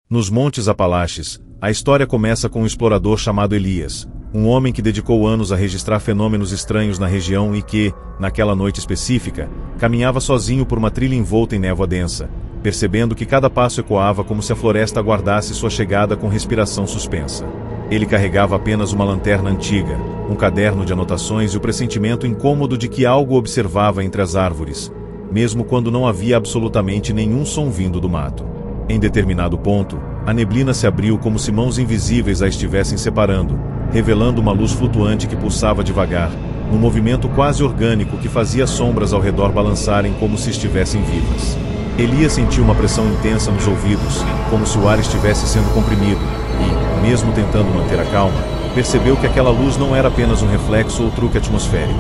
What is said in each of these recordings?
Nos Montes Apalaches, a história começa com um explorador chamado Elias, um homem que dedicou anos a registrar fenômenos estranhos na região e que, naquela noite específica, caminhava sozinho por uma trilha envolta em névoa densa, percebendo que cada passo ecoava como se a floresta aguardasse sua chegada com respiração suspensa. Ele carregava apenas uma lanterna antiga, um caderno de anotações e o pressentimento incômodo de que algo observava entre as árvores, mesmo quando não havia absolutamente nenhum som vindo do mato. Em determinado ponto, a neblina se abriu como se mãos invisíveis a estivessem separando, revelando uma luz flutuante que pulsava devagar, num movimento quase orgânico que fazia as sombras ao redor balançarem como se estivessem vivas. Elias sentiu uma pressão intensa nos ouvidos, como se o ar estivesse sendo comprimido, e, mesmo tentando manter a calma, percebeu que aquela luz não era apenas um reflexo ou truque atmosférico.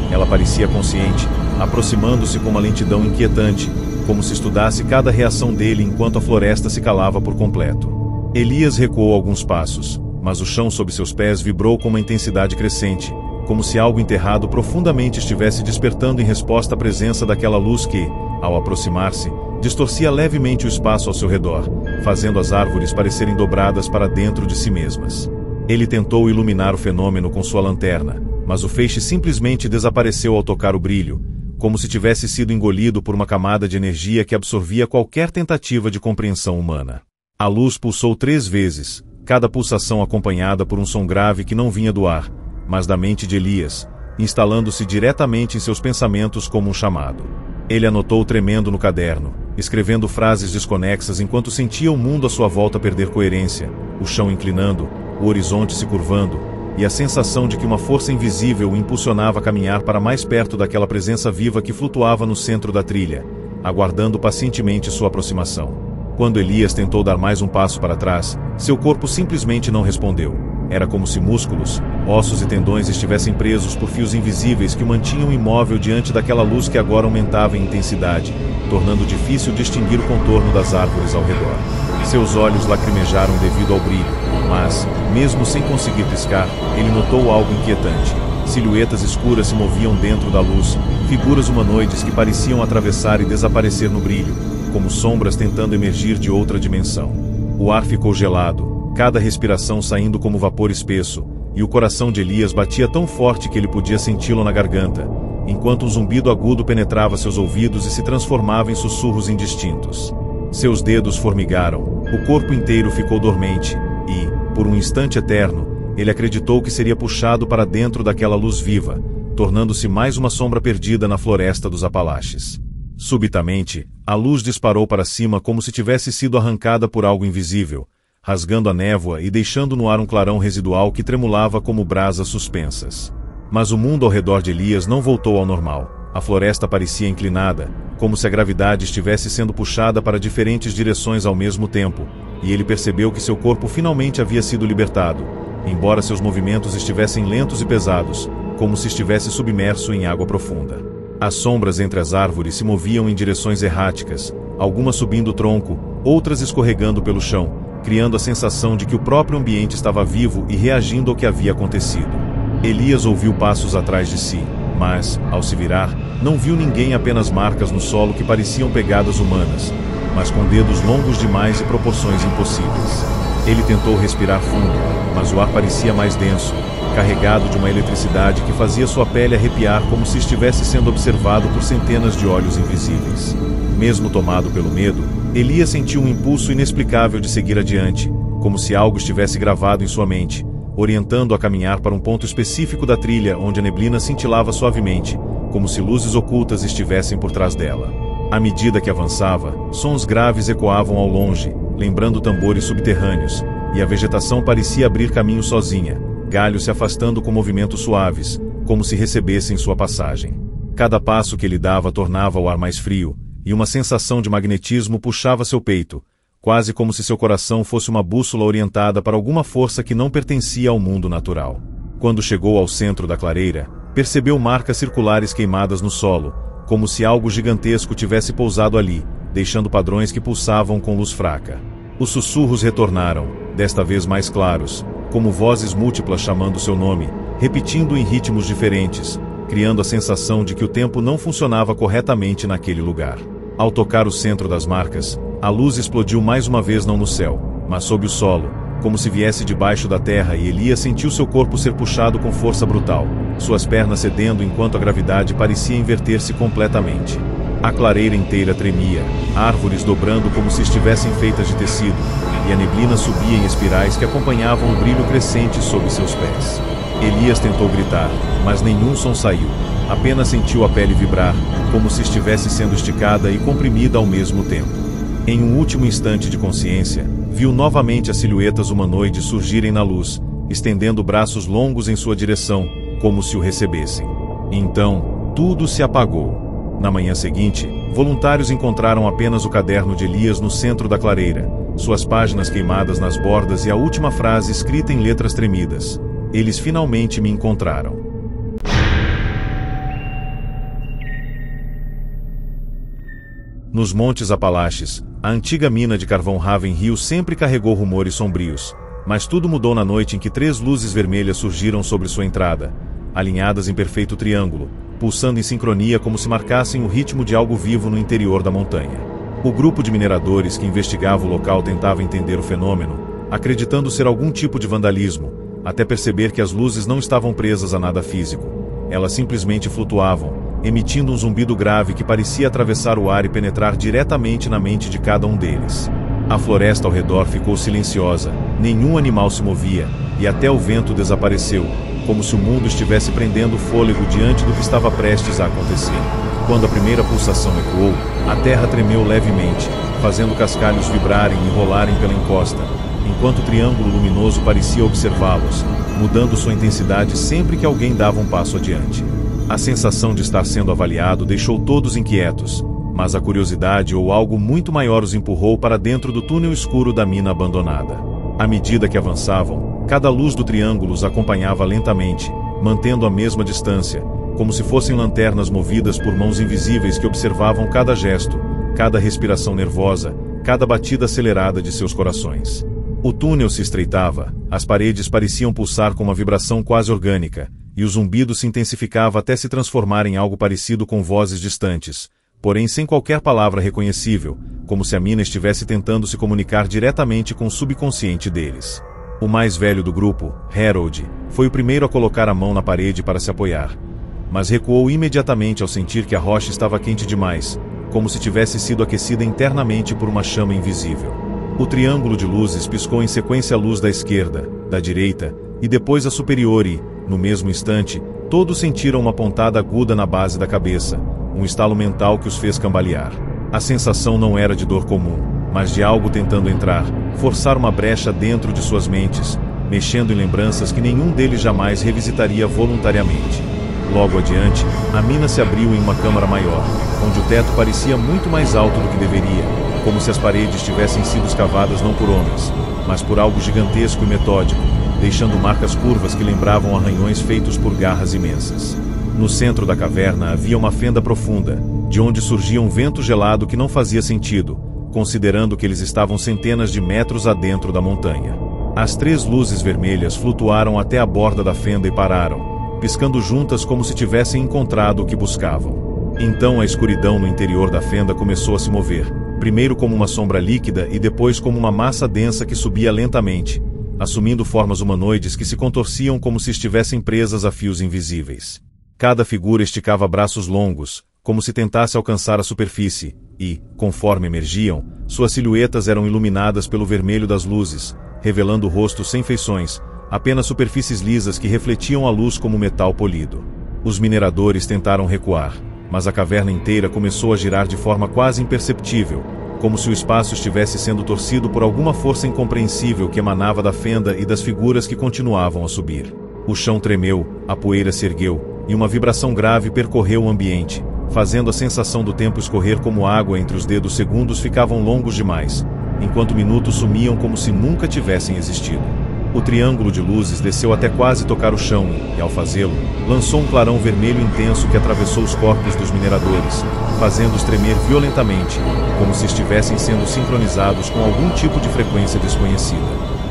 Ela parecia consciente, aproximando-se com uma lentidão inquietante, como se estudasse cada reação dele enquanto a floresta se calava por completo. Elias recuou alguns passos, mas o chão sob seus pés vibrou com uma intensidade crescente, como se algo enterrado profundamente estivesse despertando em resposta à presença daquela luz que, ao aproximar-se, distorcia levemente o espaço ao seu redor, fazendo as árvores parecerem dobradas para dentro de si mesmas. Ele tentou iluminar o fenômeno com sua lanterna, mas o feixe simplesmente desapareceu ao tocar o brilho, como se tivesse sido engolido por uma camada de energia que absorvia qualquer tentativa de compreensão humana. A luz pulsou 3 vezes, cada pulsação acompanhada por um som grave que não vinha do ar, mas da mente de Elias, instalando-se diretamente em seus pensamentos como um chamado. Ele anotou tremendo no caderno, escrevendo frases desconexas enquanto sentia o mundo à sua volta perder coerência, o chão inclinando, o horizonte se curvando, e a sensação de que uma força invisível o impulsionava a caminhar para mais perto daquela presença viva que flutuava no centro da trilha, aguardando pacientemente sua aproximação. Quando Elias tentou dar mais um passo para trás, seu corpo simplesmente não respondeu. Era como se músculos, ossos e tendões estivessem presos por fios invisíveis que o mantinham imóvel diante daquela luz que agora aumentava em intensidade, tornando difícil distinguir o contorno das árvores ao redor. Seus olhos lacrimejaram devido ao brilho, mas, mesmo sem conseguir piscar, ele notou algo inquietante. Silhuetas escuras se moviam dentro da luz, figuras humanoides que pareciam atravessar e desaparecer no brilho, como sombras tentando emergir de outra dimensão. O ar ficou gelado, cada respiração saindo como vapor espesso, e o coração de Elias batia tão forte que ele podia senti-lo na garganta, enquanto um zumbido agudo penetrava seus ouvidos e se transformava em sussurros indistintos. Seus dedos formigaram, o corpo inteiro ficou dormente, e, por um instante eterno, ele acreditou que seria puxado para dentro daquela luz viva, tornando-se mais uma sombra perdida na floresta dos Apalaches. Subitamente, a luz disparou para cima como se tivesse sido arrancada por algo invisível, rasgando a névoa e deixando no ar um clarão residual que tremulava como brasas suspensas. Mas o mundo ao redor de Elias não voltou ao normal. A floresta parecia inclinada, como se a gravidade estivesse sendo puxada para diferentes direções ao mesmo tempo, e ele percebeu que seu corpo finalmente havia sido libertado, embora seus movimentos estivessem lentos e pesados, como se estivesse submerso em água profunda. As sombras entre as árvores se moviam em direções erráticas, algumas subindo o tronco, outras escorregando pelo chão, criando a sensação de que o próprio ambiente estava vivo e reagindo ao que havia acontecido. Elias ouviu passos atrás de si, mas, ao se virar, não viu ninguém, apenas marcas no solo que pareciam pegadas humanas, mas com dedos longos demais e proporções impossíveis. Ele tentou respirar fundo, mas o ar parecia mais denso, carregado de uma eletricidade que fazia sua pele arrepiar como se estivesse sendo observado por centenas de olhos invisíveis. Mesmo tomado pelo medo, Elias sentiu um impulso inexplicável de seguir adiante, como se algo estivesse gravado em sua mente, orientando-o a caminhar para um ponto específico da trilha onde a neblina cintilava suavemente, como se luzes ocultas estivessem por trás dela. À medida que avançava, sons graves ecoavam ao longe, lembrando tambores subterrâneos, e a vegetação parecia abrir caminho sozinha, galhos se afastando com movimentos suaves, como se recebessem sua passagem. Cada passo que ele dava tornava o ar mais frio, e uma sensação de magnetismo puxava seu peito, quase como se seu coração fosse uma bússola orientada para alguma força que não pertencia ao mundo natural. Quando chegou ao centro da clareira, percebeu marcas circulares queimadas no solo, como se algo gigantesco tivesse pousado ali, deixando padrões que pulsavam com luz fraca. Os sussurros retornaram, desta vez mais claros, como vozes múltiplas chamando seu nome, repetindo em ritmos diferentes, criando a sensação de que o tempo não funcionava corretamente naquele lugar. Ao tocar o centro das marcas, a luz explodiu mais uma vez não no céu, mas sob o solo, como se viesse debaixo da terra, e Elias sentiu seu corpo ser puxado com força brutal, suas pernas cedendo enquanto a gravidade parecia inverter-se completamente. A clareira inteira tremia, árvores dobrando como se estivessem feitas de tecido, e a neblina subia em espirais que acompanhavam o brilho crescente sob seus pés. Elias tentou gritar, mas nenhum som saiu, apenas sentiu a pele vibrar, como se estivesse sendo esticada e comprimida ao mesmo tempo. Em um último instante de consciência, viu novamente as silhuetas humanoides surgirem na luz, estendendo braços longos em sua direção, como se o recebessem. Então, tudo se apagou. Na manhã seguinte, voluntários encontraram apenas o caderno de Elias no centro da clareira, suas páginas queimadas nas bordas e a última frase escrita em letras tremidas: "Eles finalmente me encontraram." Nos Montes Apalaches, a antiga mina de carvão Raven Hill sempre carregou rumores sombrios, mas tudo mudou na noite em que 3 luzes vermelhas surgiram sobre sua entrada, alinhadas em perfeito triângulo, pulsando em sincronia como se marcassem o ritmo de algo vivo no interior da montanha. O grupo de mineradores que investigava o local tentava entender o fenômeno, acreditando ser algum tipo de vandalismo, até perceber que as luzes não estavam presas a nada físico. Elas simplesmente flutuavam, emitindo um zumbido grave que parecia atravessar o ar e penetrar diretamente na mente de cada um deles. A floresta ao redor ficou silenciosa, nenhum animal se movia, e até o vento desapareceu, como se o mundo estivesse prendendo fôlego diante do que estava prestes a acontecer. Quando a primeira pulsação ecoou, a terra tremeu levemente, fazendo cascalhos vibrarem e rolarem pela encosta, enquanto o triângulo luminoso parecia observá-los, mudando sua intensidade sempre que alguém dava um passo adiante. A sensação de estar sendo avaliado deixou todos inquietos, mas a curiosidade ou algo muito maior os empurrou para dentro do túnel escuro da mina abandonada. À medida que avançavam, cada luz do triângulo os acompanhava lentamente, mantendo a mesma distância, como se fossem lanternas movidas por mãos invisíveis que observavam cada gesto, cada respiração nervosa, cada batida acelerada de seus corações. O túnel se estreitava, as paredes pareciam pulsar com uma vibração quase orgânica, e o zumbido se intensificava até se transformar em algo parecido com vozes distantes, porém sem qualquer palavra reconhecível, como se a mina estivesse tentando se comunicar diretamente com o subconsciente deles. O mais velho do grupo, Harold, foi o primeiro a colocar a mão na parede para se apoiar, mas recuou imediatamente ao sentir que a rocha estava quente demais, como se tivesse sido aquecida internamente por uma chama invisível. O triângulo de luzes piscou em sequência a luz da esquerda, da direita, e depois a superior e, no mesmo instante, todos sentiram uma pontada aguda na base da cabeça, um estalo mental que os fez cambalear. A sensação não era de dor comum, mas de algo tentando entrar, forçar uma brecha dentro de suas mentes, mexendo em lembranças que nenhum deles jamais revisitaria voluntariamente. Logo adiante, a mina se abriu em uma câmara maior, onde o teto parecia muito mais alto do que deveria, como se as paredes tivessem sido escavadas não por homens, mas por algo gigantesco e metódico, deixando marcas curvas que lembravam arranhões feitos por garras imensas. No centro da caverna havia uma fenda profunda, de onde surgia um vento gelado que não fazia sentido, considerando que eles estavam centenas de metros adentro da montanha. As 3 luzes vermelhas flutuaram até a borda da fenda e pararam, piscando juntas como se tivessem encontrado o que buscavam. Então a escuridão no interior da fenda começou a se mover, primeiro como uma sombra líquida e depois como uma massa densa que subia lentamente, assumindo formas humanoides que se contorciam como se estivessem presas a fios invisíveis. Cada figura esticava braços longos, como se tentasse alcançar a superfície, e, conforme emergiam, suas silhuetas eram iluminadas pelo vermelho das luzes, revelando rostos sem feições, apenas superfícies lisas que refletiam a luz como metal polido. Os mineradores tentaram recuar, mas a caverna inteira começou a girar de forma quase imperceptível, como se o espaço estivesse sendo torcido por alguma força incompreensível que emanava da fenda e das figuras que continuavam a subir. O chão tremeu, a poeira se ergueu, e uma vibração grave percorreu o ambiente, fazendo a sensação do tempo escorrer como água entre os dedos. Segundos ficavam longos demais, enquanto minutos sumiam como se nunca tivessem existido. O triângulo de luzes desceu até quase tocar o chão e, ao fazê-lo, lançou um clarão vermelho intenso que atravessou os corpos dos mineradores, fazendo-os tremer violentamente, como se estivessem sendo sincronizados com algum tipo de frequência desconhecida.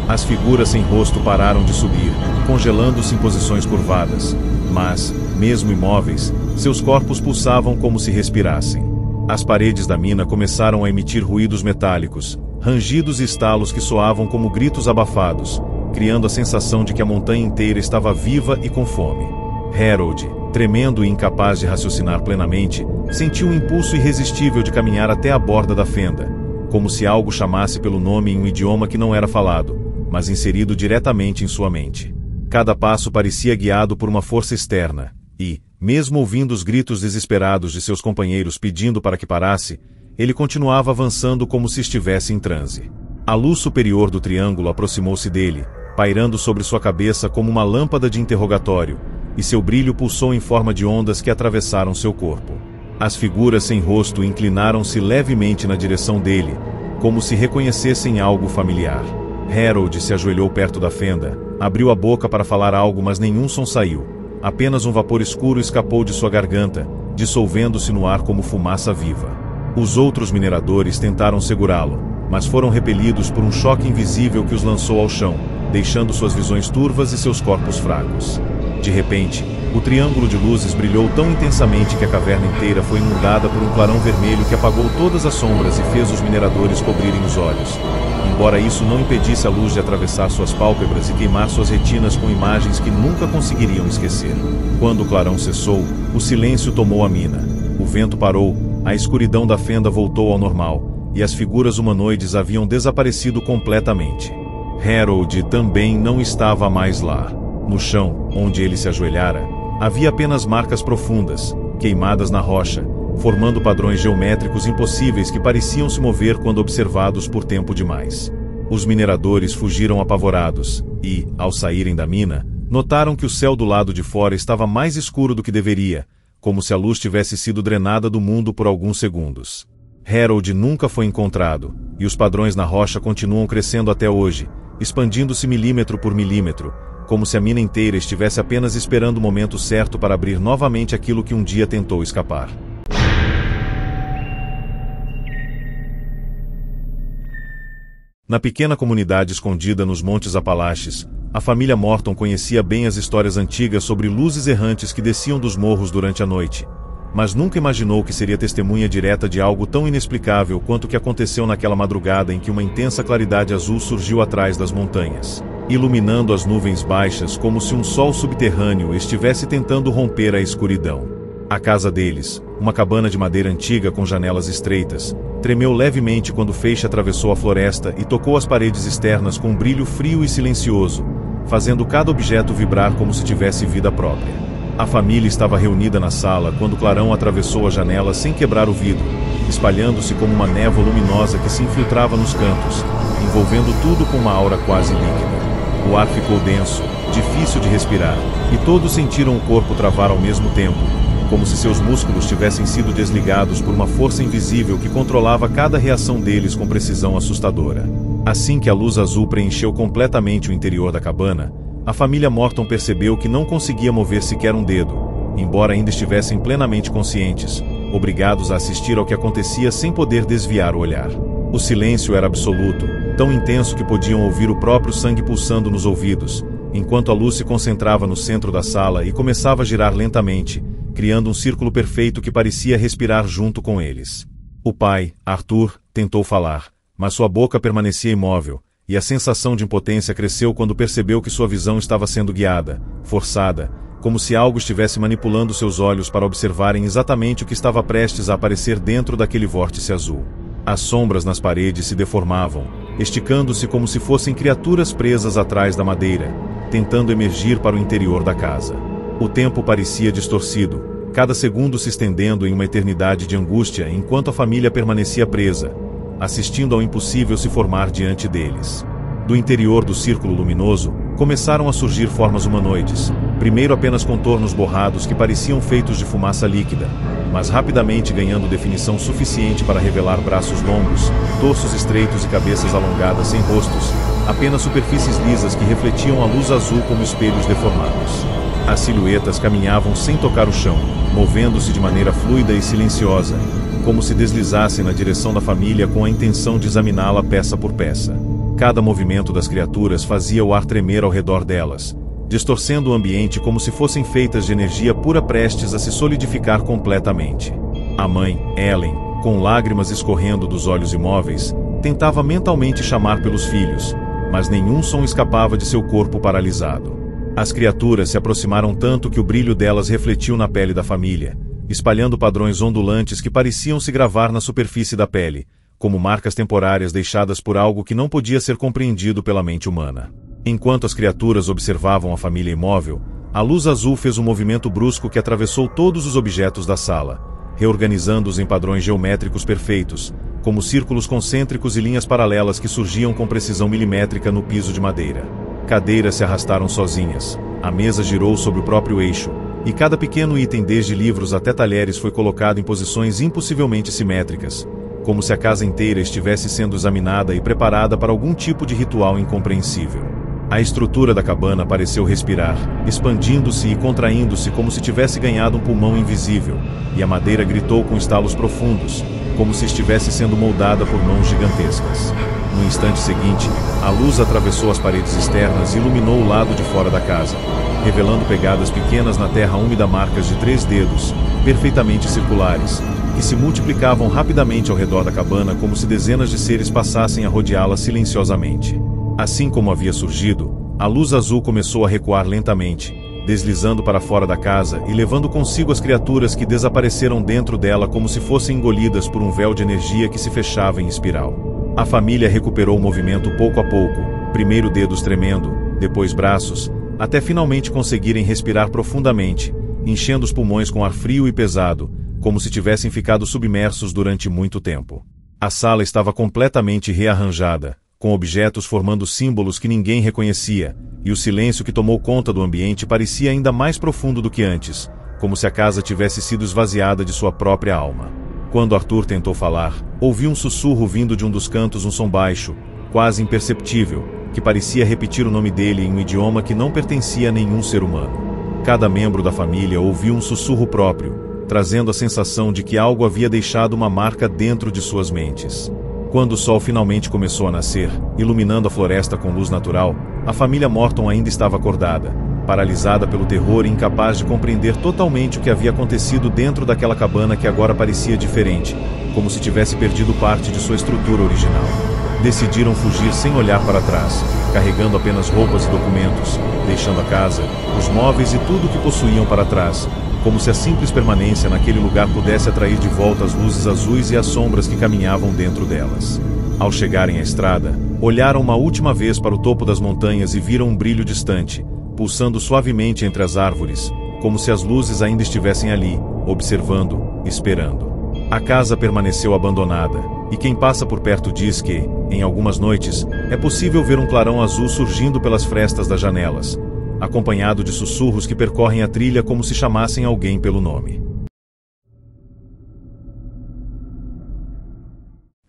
As figuras sem rosto pararam de subir, congelando-se em posições curvadas, mas, mesmo imóveis, seus corpos pulsavam como se respirassem. As paredes da mina começaram a emitir ruídos metálicos, rangidos e estalos que soavam como gritos abafados, criando a sensação de que a montanha inteira estava viva e com fome. Harold, tremendo e incapaz de raciocinar plenamente, sentiu um impulso irresistível de caminhar até a borda da fenda, como se algo chamasse pelo nome em um idioma que não era falado, mas inserido diretamente em sua mente. Cada passo parecia guiado por uma força externa, e, mesmo ouvindo os gritos desesperados de seus companheiros pedindo para que parasse, ele continuava avançando como se estivesse em transe. A luz superior do triângulo aproximou-se dele, pairando sobre sua cabeça como uma lâmpada de interrogatório, e seu brilho pulsou em forma de ondas que atravessaram seu corpo. As figuras sem rosto inclinaram-se levemente na direção dele, como se reconhecessem algo familiar. Harold se ajoelhou perto da fenda, abriu a boca para falar algo, mas nenhum som saiu. Apenas um vapor escuro escapou de sua garganta, dissolvendo-se no ar como fumaça viva. Os outros mineradores tentaram segurá-lo, mas foram repelidos por um choque invisível que os lançou ao chão, deixando suas visões turvas e seus corpos fracos. De repente, o triângulo de luzes brilhou tão intensamente que a caverna inteira foi inundada por um clarão vermelho que apagou todas as sombras e fez os mineradores cobrirem os olhos. Embora isso não impedisse a luz de atravessar suas pálpebras e queimar suas retinas com imagens que nunca conseguiriam esquecer. Quando o clarão cessou, o silêncio tomou a mina. O vento parou, a escuridão da fenda voltou ao normal, e as figuras humanoides haviam desaparecido completamente. Harold também não estava mais lá. No chão, onde ele se ajoelhara, havia apenas marcas profundas, queimadas na rocha, formando padrões geométricos impossíveis que pareciam se mover quando observados por tempo demais. Os mineradores fugiram apavorados e, ao saírem da mina, notaram que o céu do lado de fora estava mais escuro do que deveria, como se a luz tivesse sido drenada do mundo por alguns segundos. Harold nunca foi encontrado, e os padrões na rocha continuam crescendo até hoje, expandindo-se milímetro por milímetro, como se a mina inteira estivesse apenas esperando o momento certo para abrir novamente aquilo que um dia tentou escapar. Na pequena comunidade escondida nos Montes Apalaches, a família Morton conhecia bem as histórias antigas sobre luzes errantes que desciam dos morros durante a noite, mas nunca imaginou que seria testemunha direta de algo tão inexplicável quanto o que aconteceu naquela madrugada em que uma intensa claridade azul surgiu atrás das montanhas, iluminando as nuvens baixas como se um sol subterrâneo estivesse tentando romper a escuridão. A casa deles, uma cabana de madeira antiga com janelas estreitas, tremeu levemente quando o feixe atravessou a floresta e tocou as paredes externas com um brilho frio e silencioso, fazendo cada objeto vibrar como se tivesse vida própria. A família estava reunida na sala quando o clarão atravessou a janela sem quebrar o vidro, espalhando-se como uma névoa luminosa que se infiltrava nos cantos, envolvendo tudo com uma aura quase líquida. O ar ficou denso, difícil de respirar, e todos sentiram o corpo travar ao mesmo tempo, como se seus músculos tivessem sido desligados por uma força invisível que controlava cada reação deles com precisão assustadora. Assim que a luz azul preencheu completamente o interior da cabana, a família Morton percebeu que não conseguia mover sequer um dedo, embora ainda estivessem plenamente conscientes, obrigados a assistir ao que acontecia sem poder desviar o olhar. O silêncio era absoluto, tão intenso que podiam ouvir o próprio sangue pulsando nos ouvidos, enquanto a luz se concentrava no centro da sala e começava a girar lentamente, criando um círculo perfeito que parecia respirar junto com eles. O pai, Arthur, tentou falar, mas sua boca permanecia imóvel, e a sensação de impotência cresceu quando percebeu que sua visão estava sendo guiada, forçada, como se algo estivesse manipulando seus olhos para observarem exatamente o que estava prestes a aparecer dentro daquele vórtice azul. As sombras nas paredes se deformavam, esticando-se como se fossem criaturas presas atrás da madeira, tentando emergir para o interior da casa. O tempo parecia distorcido, cada segundo se estendendo em uma eternidade de angústia enquanto a família permanecia presa, assistindo ao impossível se formar diante deles. Do interior do círculo luminoso, começaram a surgir formas humanoides, primeiro apenas contornos borrados que pareciam feitos de fumaça líquida, mas rapidamente ganhando definição suficiente para revelar braços longos, torsos estreitos e cabeças alongadas sem rostos, apenas superfícies lisas que refletiam a luz azul como espelhos deformados. As silhuetas caminhavam sem tocar o chão, movendo-se de maneira fluida e silenciosa, como se deslizassem na direção da família com a intenção de examiná-la peça por peça. Cada movimento das criaturas fazia o ar tremer ao redor delas, distorcendo o ambiente como se fossem feitas de energia pura prestes a se solidificar completamente. A mãe, Ellen, com lágrimas escorrendo dos olhos imóveis, tentava mentalmente chamar pelos filhos, mas nenhum som escapava de seu corpo paralisado. As criaturas se aproximaram tanto que o brilho delas refletiu na pele da família, espalhando padrões ondulantes que pareciam se gravar na superfície da pele, como marcas temporárias deixadas por algo que não podia ser compreendido pela mente humana. Enquanto as criaturas observavam a família imóvel, a luz azul fez um movimento brusco que atravessou todos os objetos da sala, reorganizando-os em padrões geométricos perfeitos, como círculos concêntricos e linhas paralelas que surgiam com precisão milimétrica no piso de madeira. Cadeiras se arrastaram sozinhas, a mesa girou sobre o próprio eixo, e cada pequeno item, desde livros até talheres, foi colocado em posições impossivelmente simétricas, como se a casa inteira estivesse sendo examinada e preparada para algum tipo de ritual incompreensível. A estrutura da cabana pareceu respirar, expandindo-se e contraindo-se como se tivesse ganhado um pulmão invisível, e a madeira gritou com estalos profundos, como se estivesse sendo moldada por mãos gigantescas. No instante seguinte, a luz atravessou as paredes externas e iluminou o lado de fora da casa, revelando pegadas pequenas na terra úmida, marcas de 3 dedos, perfeitamente circulares, que se multiplicavam rapidamente ao redor da cabana como se dezenas de seres passassem a rodeá-la silenciosamente. Assim como havia surgido, a luz azul começou a recuar lentamente, deslizando para fora da casa e levando consigo as criaturas que desapareceram dentro dela como se fossem engolidas por um véu de energia que se fechava em espiral. A família recuperou o movimento pouco a pouco, primeiro dedos tremendo, depois braços, até finalmente conseguirem respirar profundamente, enchendo os pulmões com ar frio e pesado, como se tivessem ficado submersos durante muito tempo. A sala estava completamente rearranjada, com objetos formando símbolos que ninguém reconhecia, e o silêncio que tomou conta do ambiente parecia ainda mais profundo do que antes, como se a casa tivesse sido esvaziada de sua própria alma. Quando Arthur tentou falar, ouviu um sussurro vindo de um dos cantos, um som baixo, quase imperceptível, que parecia repetir o nome dele em um idioma que não pertencia a nenhum ser humano. Cada membro da família ouviu um sussurro próprio, trazendo a sensação de que algo havia deixado uma marca dentro de suas mentes. Quando o sol finalmente começou a nascer, iluminando a floresta com luz natural, a família Morton ainda estava acordada, paralisada pelo terror e incapaz de compreender totalmente o que havia acontecido dentro daquela cabana que agora parecia diferente, como se tivesse perdido parte de sua estrutura original. Decidiram fugir sem olhar para trás, carregando apenas roupas e documentos, deixando a casa, os móveis e tudo o que possuíam para trás, como se a simples permanência naquele lugar pudesse atrair de volta as luzes azuis e as sombras que caminhavam dentro delas. Ao chegarem à estrada, olharam uma última vez para o topo das montanhas e viram um brilho distante, pulsando suavemente entre as árvores, como se as luzes ainda estivessem ali, observando, esperando. A casa permaneceu abandonada, e quem passa por perto diz que, em algumas noites, é possível ver um clarão azul surgindo pelas frestas das janelas, acompanhado de sussurros que percorrem a trilha como se chamassem alguém pelo nome.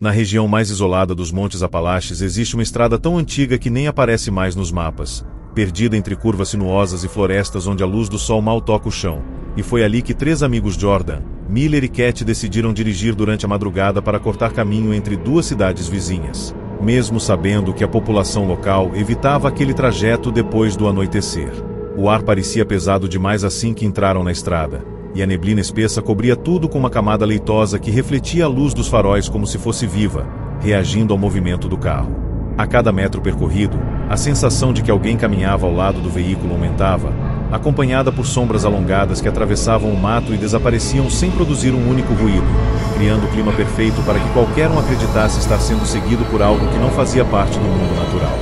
Na região mais isolada dos Montes Apalaches existe uma estrada tão antiga que nem aparece mais nos mapas, perdida entre curvas sinuosas e florestas onde a luz do sol mal toca o chão, e foi ali que 3 amigos Jordan, Miller e Cat decidiram dirigir durante a madrugada para cortar caminho entre 2 cidades vizinhas, mesmo sabendo que a população local evitava aquele trajeto depois do anoitecer. O ar parecia pesado demais assim que entraram na estrada, e a neblina espessa cobria tudo com uma camada leitosa que refletia a luz dos faróis como se fosse viva, reagindo ao movimento do carro. A cada metro percorrido, a sensação de que alguém caminhava ao lado do veículo aumentava, acompanhada por sombras alongadas que atravessavam o mato e desapareciam sem produzir um único ruído, criando o clima perfeito para que qualquer um acreditasse estar sendo seguido por algo que não fazia parte do mundo natural.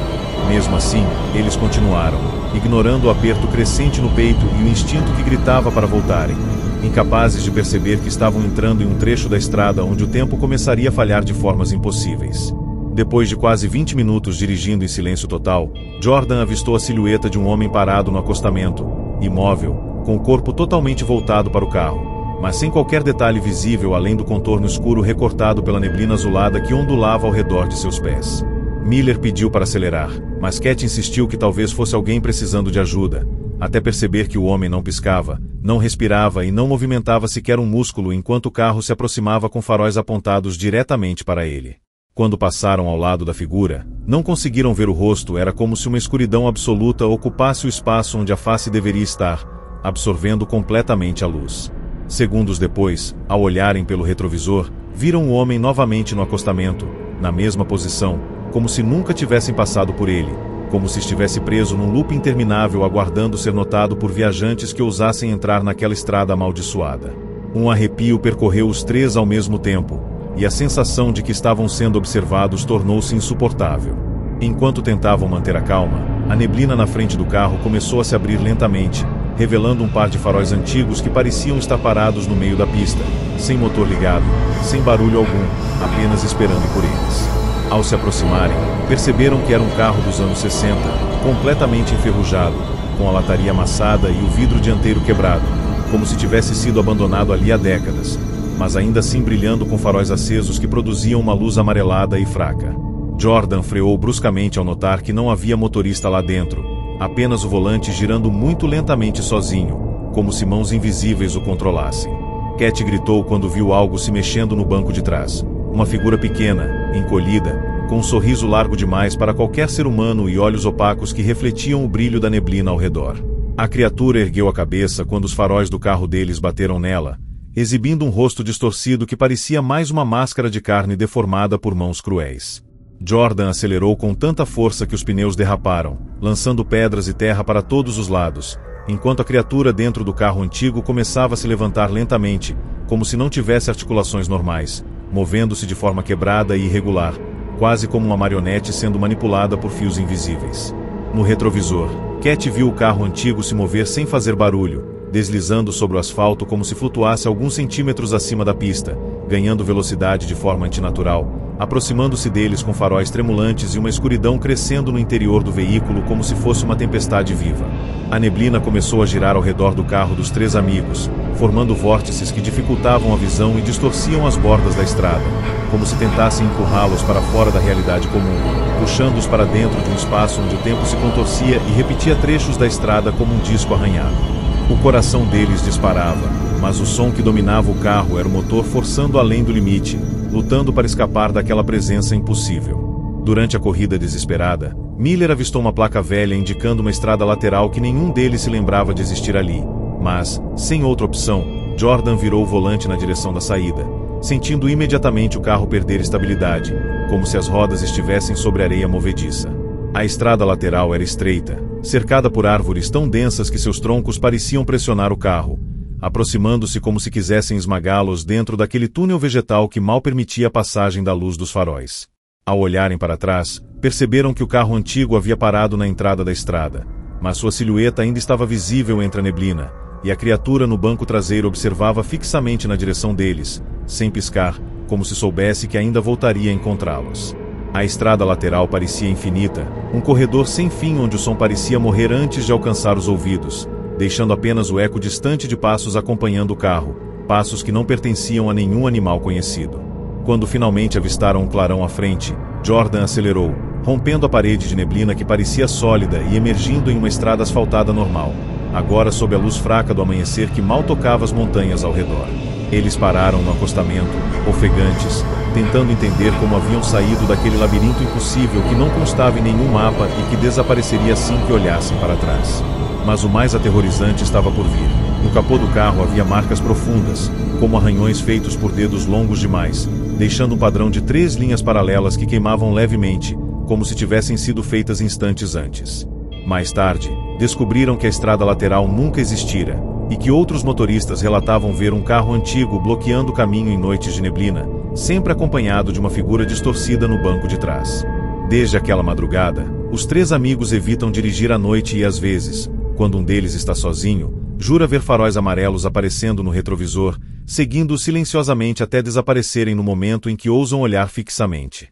Mesmo assim, eles continuaram, ignorando o aperto crescente no peito e o instinto que gritava para voltarem, incapazes de perceber que estavam entrando em um trecho da estrada onde o tempo começaria a falhar de formas impossíveis. Depois de quase 20 minutos dirigindo em silêncio total, Jordan avistou a silhueta de um homem parado no acostamento, imóvel, com o corpo totalmente voltado para o carro, mas sem qualquer detalhe visível além do contorno escuro recortado pela neblina azulada que ondulava ao redor de seus pés. Miller pediu para acelerar, mas Cat insistiu que talvez fosse alguém precisando de ajuda, até perceber que o homem não piscava, não respirava e não movimentava sequer um músculo enquanto o carro se aproximava com faróis apontados diretamente para ele. Quando passaram ao lado da figura, não conseguiram ver o rosto, era como se uma escuridão absoluta ocupasse o espaço onde a face deveria estar, absorvendo completamente a luz. Segundos depois, ao olharem pelo retrovisor, viram o homem novamente no acostamento, na mesma posição, como se nunca tivessem passado por ele, como se estivesse preso num loop interminável aguardando ser notado por viajantes que ousassem entrar naquela estrada amaldiçoada. Um arrepio percorreu os três ao mesmo tempo, e a sensação de que estavam sendo observados tornou-se insuportável. Enquanto tentavam manter a calma, a neblina na frente do carro começou a se abrir lentamente, revelando um par de faróis antigos que pareciam estar parados no meio da pista, sem motor ligado, sem barulho algum, apenas esperando por eles. Ao se aproximarem, perceberam que era um carro dos anos 60, completamente enferrujado, com a lataria amassada e o vidro dianteiro quebrado, como se tivesse sido abandonado ali há décadas, mas ainda assim brilhando com faróis acesos que produziam uma luz amarelada e fraca. Jordan freou bruscamente ao notar que não havia motorista lá dentro, apenas o volante girando muito lentamente sozinho, como se mãos invisíveis o controlassem. Cat gritou quando viu algo se mexendo no banco de trás. Uma figura pequena, encolhida, com um sorriso largo demais para qualquer ser humano e olhos opacos que refletiam o brilho da neblina ao redor. A criatura ergueu a cabeça quando os faróis do carro deles bateram nela, exibindo um rosto distorcido que parecia mais uma máscara de carne deformada por mãos cruéis. Jordan acelerou com tanta força que os pneus derraparam, lançando pedras e terra para todos os lados, enquanto a criatura dentro do carro antigo começava a se levantar lentamente, como se não tivesse articulações normais, movendo-se de forma quebrada e irregular, quase como uma marionete sendo manipulada por fios invisíveis. No retrovisor, Cat viu o carro antigo se mover sem fazer barulho, deslizando sobre o asfalto como se flutuasse alguns centímetros acima da pista, ganhando velocidade de forma antinatural, aproximando-se deles com faróis tremulantes e uma escuridão crescendo no interior do veículo como se fosse uma tempestade viva. A neblina começou a girar ao redor do carro dos três amigos, formando vórtices que dificultavam a visão e distorciam as bordas da estrada, como se tentassem empurrá-los para fora da realidade comum, puxando-os para dentro de um espaço onde o tempo se contorcia e repetia trechos da estrada como um disco arranhado. O coração deles disparava, mas o som que dominava o carro era o motor forçando além do limite, lutando para escapar daquela presença impossível. Durante a corrida desesperada, Miller avistou uma placa velha indicando uma estrada lateral que nenhum deles se lembrava de existir ali, mas, sem outra opção, Jordan virou o volante na direção da saída, sentindo imediatamente o carro perder estabilidade, como se as rodas estivessem sobre areia movediça. A estrada lateral era estreita, cercada por árvores tão densas que seus troncos pareciam pressionar o carro, aproximando-se como se quisessem esmagá-los dentro daquele túnel vegetal que mal permitia a passagem da luz dos faróis. Ao olharem para trás, perceberam que o carro antigo havia parado na entrada da estrada, mas sua silhueta ainda estava visível entre a neblina, e a criatura no banco traseiro observava fixamente na direção deles, sem piscar, como se soubesse que ainda voltaria a encontrá-los. A estrada lateral parecia infinita, um corredor sem fim onde o som parecia morrer antes de alcançar os ouvidos, deixando apenas o eco distante de passos acompanhando o carro, passos que não pertenciam a nenhum animal conhecido. Quando finalmente avistaram um clarão à frente, Jordan acelerou, rompendo a parede de neblina que parecia sólida e emergindo em uma estrada asfaltada normal, agora sob a luz fraca do amanhecer que mal tocava as montanhas ao redor. Eles pararam no acostamento, ofegantes, tentando entender como haviam saído daquele labirinto impossível que não constava em nenhum mapa e que desapareceria assim que olhassem para trás. Mas o mais aterrorizante estava por vir. No capô do carro havia marcas profundas, como arranhões feitos por dedos longos demais, deixando um padrão de 3 linhas paralelas que queimavam levemente, como se tivessem sido feitas instantes antes. Mais tarde, descobriram que a estrada lateral nunca existira, e que outros motoristas relatavam ver um carro antigo bloqueando o caminho em noites de neblina, sempre acompanhado de uma figura distorcida no banco de trás. Desde aquela madrugada, os 3 amigos evitam dirigir à noite e às vezes, quando um deles está sozinho, jura ver faróis amarelos aparecendo no retrovisor, seguindo-o silenciosamente até desaparecerem no momento em que ousam olhar fixamente.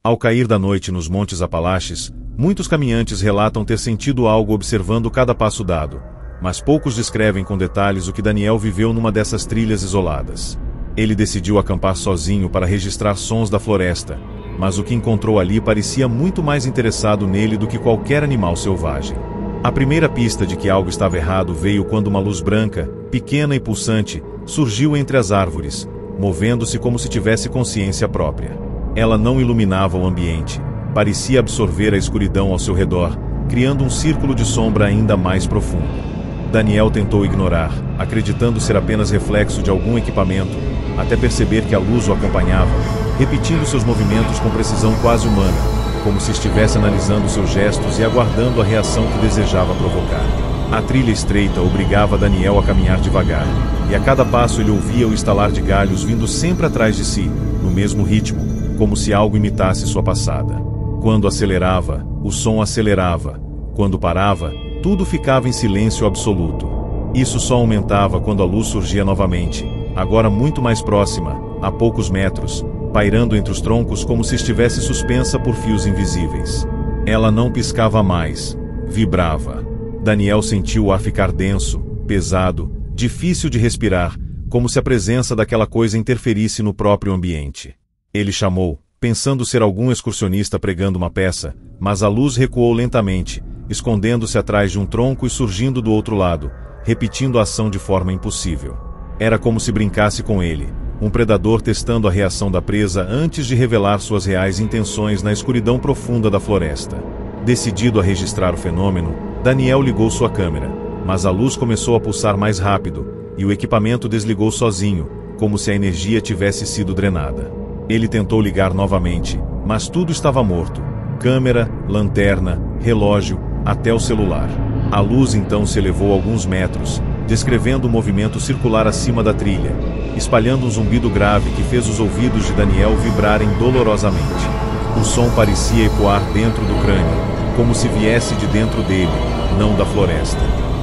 Ao cair da noite nos Montes Apalaches, muitos caminhantes relatam ter sentido algo observando cada passo dado, mas poucos descrevem com detalhes o que Daniel viveu numa dessas trilhas isoladas. Ele decidiu acampar sozinho para registrar sons da floresta, mas o que encontrou ali parecia muito mais interessado nele do que qualquer animal selvagem. A primeira pista de que algo estava errado veio quando uma luz branca, pequena e pulsante, surgiu entre as árvores, movendo-se como se tivesse consciência própria. Ela não iluminava o ambiente, parecia absorver a escuridão ao seu redor, criando um círculo de sombra ainda mais profundo. Daniel tentou ignorar, acreditando ser apenas reflexo de algum equipamento, até perceber que a luz o acompanhava, repetindo seus movimentos com precisão quase humana, como se estivesse analisando seus gestos e aguardando a reação que desejava provocar. A trilha estreita obrigava Daniel a caminhar devagar, e a cada passo ele ouvia o estalar de galhos vindo sempre atrás de si, no mesmo ritmo, como se algo imitasse sua passada. Quando acelerava, o som acelerava. Quando parava, tudo ficava em silêncio absoluto. Isso só aumentava quando a luz surgia novamente, agora muito mais próxima, a poucos metros, pairando entre os troncos como se estivesse suspensa por fios invisíveis. Ela não piscava mais, vibrava. Daniel sentiu o ar ficar denso, pesado, difícil de respirar, como se a presença daquela coisa interferisse no próprio ambiente. Ele chamou, pensando ser algum excursionista pregando uma peça, mas a luz recuou lentamente, escondendo-se atrás de um tronco e surgindo do outro lado, repetindo a ação de forma impossível. Era como se brincasse com ele, um predador testando a reação da presa antes de revelar suas reais intenções na escuridão profunda da floresta. Decidido a registrar o fenômeno, Daniel ligou sua câmera, mas a luz começou a pulsar mais rápido, e o equipamento desligou sozinho, como se a energia tivesse sido drenada. Ele tentou ligar novamente, mas tudo estava morto. Câmera, lanterna, relógio, até o celular. A luz então se elevou alguns metros, descrevendo um movimento circular acima da trilha, espalhando um zumbido grave que fez os ouvidos de Daniel vibrarem dolorosamente. O som parecia ecoar dentro do crânio, como se viesse de dentro dele, não da floresta.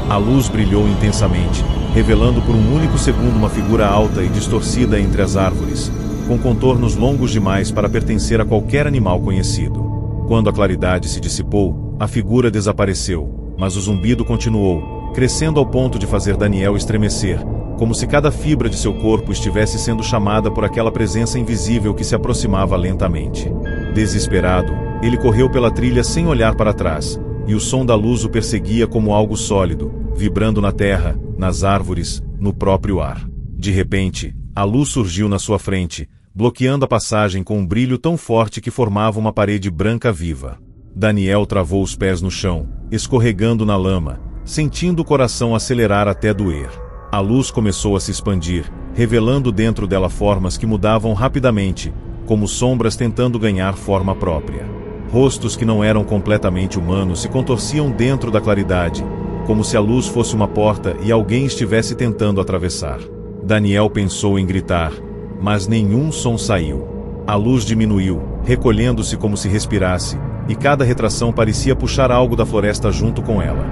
A luz brilhou intensamente, revelando por um único segundo uma figura alta e distorcida entre as árvores, com contornos longos demais para pertencer a qualquer animal conhecido. Quando a claridade se dissipou, a figura desapareceu, mas o zumbido continuou, crescendo ao ponto de fazer Daniel estremecer, como se cada fibra de seu corpo estivesse sendo chamada por aquela presença invisível que se aproximava lentamente. Desesperado, ele correu pela trilha sem olhar para trás, e o som da luz o perseguia como algo sólido, vibrando na terra, nas árvores, no próprio ar. De repente, a luz surgiu na sua frente, bloqueando a passagem com um brilho tão forte que formava uma parede branca viva. Daniel travou os pés no chão, escorregando na lama, sentindo o coração acelerar até doer. A luz começou a se expandir, revelando dentro dela formas que mudavam rapidamente, como sombras tentando ganhar forma própria. Rostos que não eram completamente humanos se contorciam dentro da claridade, como se a luz fosse uma porta e alguém estivesse tentando atravessar. Daniel pensou em gritar, mas nenhum som saiu. A luz diminuiu, recolhendo-se como se respirasse, e cada retração parecia puxar algo da floresta junto com ela.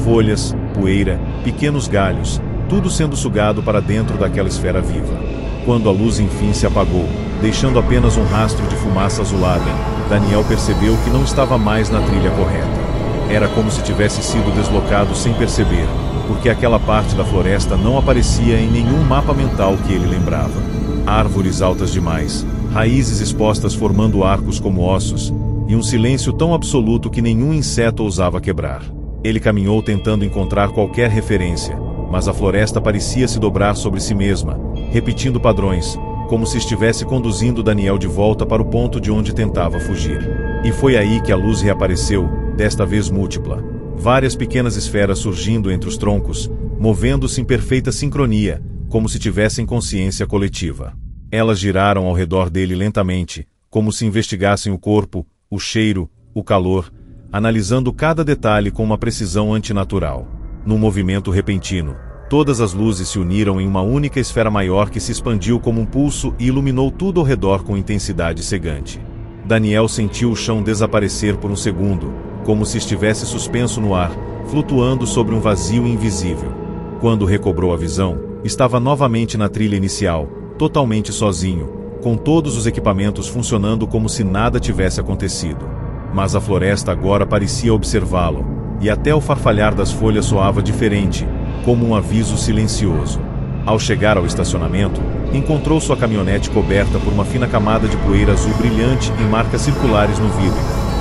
Folhas, poeira, pequenos galhos, tudo sendo sugado para dentro daquela esfera viva. Quando a luz enfim se apagou, deixando apenas um rastro de fumaça azulada, Daniel percebeu que não estava mais na trilha correta. Era como se tivesse sido deslocado sem perceber, porque aquela parte da floresta não aparecia em nenhum mapa mental que ele lembrava. Árvores altas demais, raízes expostas formando arcos como ossos, e um silêncio tão absoluto que nenhum inseto ousava quebrar. Ele caminhou tentando encontrar qualquer referência, mas a floresta parecia se dobrar sobre si mesma, repetindo padrões, como se estivesse conduzindo Daniel de volta para o ponto de onde tentava fugir. E foi aí que a luz reapareceu, desta vez múltipla. Várias pequenas esferas surgindo entre os troncos, movendo-se em perfeita sincronia, como se tivessem consciência coletiva. Elas giraram ao redor dele lentamente, como se investigassem o corpo, o cheiro, o calor, analisando cada detalhe com uma precisão antinatural. Num movimento repentino, todas as luzes se uniram em uma única esfera maior que se expandiu como um pulso e iluminou tudo ao redor com intensidade cegante. Daniel sentiu o chão desaparecer por um segundo, como se estivesse suspenso no ar, flutuando sobre um vazio invisível. Quando recobrou a visão, estava novamente na trilha inicial, totalmente sozinho, com todos os equipamentos funcionando como se nada tivesse acontecido. Mas a floresta agora parecia observá-lo, e até o farfalhar das folhas soava diferente, como um aviso silencioso. Ao chegar ao estacionamento, Encontrou sua caminhonete coberta por uma fina camada de poeira azul brilhante e marcas circulares no vidro,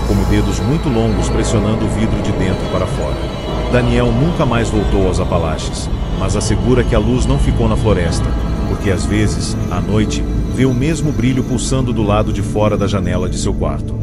como dedos muito longos pressionando o vidro de dentro para fora. Daniel nunca mais voltou aos Apalaches, mas assegura que a luz não ficou na floresta, porque às vezes, à noite, vê o mesmo brilho pulsando do lado de fora da janela de seu quarto.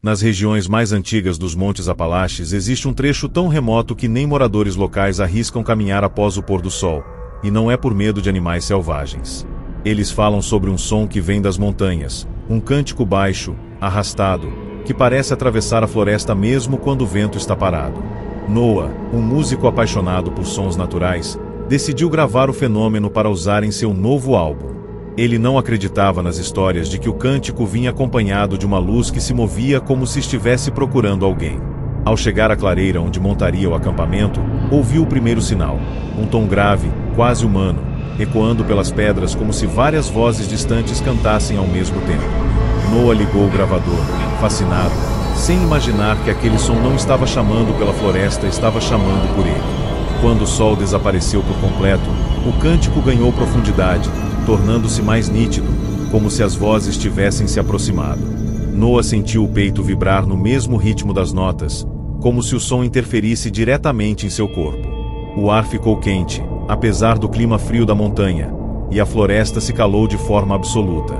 Nas regiões mais antigas dos Montes Apalaches existe um trecho tão remoto que nem moradores locais arriscam caminhar após o pôr do sol, e não é por medo de animais selvagens. Eles falam sobre um som que vem das montanhas, um cântico baixo, arrastado, que parece atravessar a floresta mesmo quando o vento está parado. Noah, um músico apaixonado por sons naturais, decidiu gravar o fenômeno para usar em seu novo álbum. Ele não acreditava nas histórias de que o cântico vinha acompanhado de uma luz que se movia como se estivesse procurando alguém. Ao chegar à clareira onde montaria o acampamento, ouviu o primeiro sinal, um tom grave, quase humano, ecoando pelas pedras como se várias vozes distantes cantassem ao mesmo tempo. Noah ligou o gravador, fascinado, sem imaginar que aquele som não estava chamando pela floresta, estava chamando por ele. Quando o sol desapareceu por completo, o cântico ganhou profundidade, tornando-se mais nítido, como se as vozes tivessem se aproximado. Noah sentiu o peito vibrar no mesmo ritmo das notas, como se o som interferisse diretamente em seu corpo. O ar ficou quente, apesar do clima frio da montanha, e a floresta se calou de forma absoluta.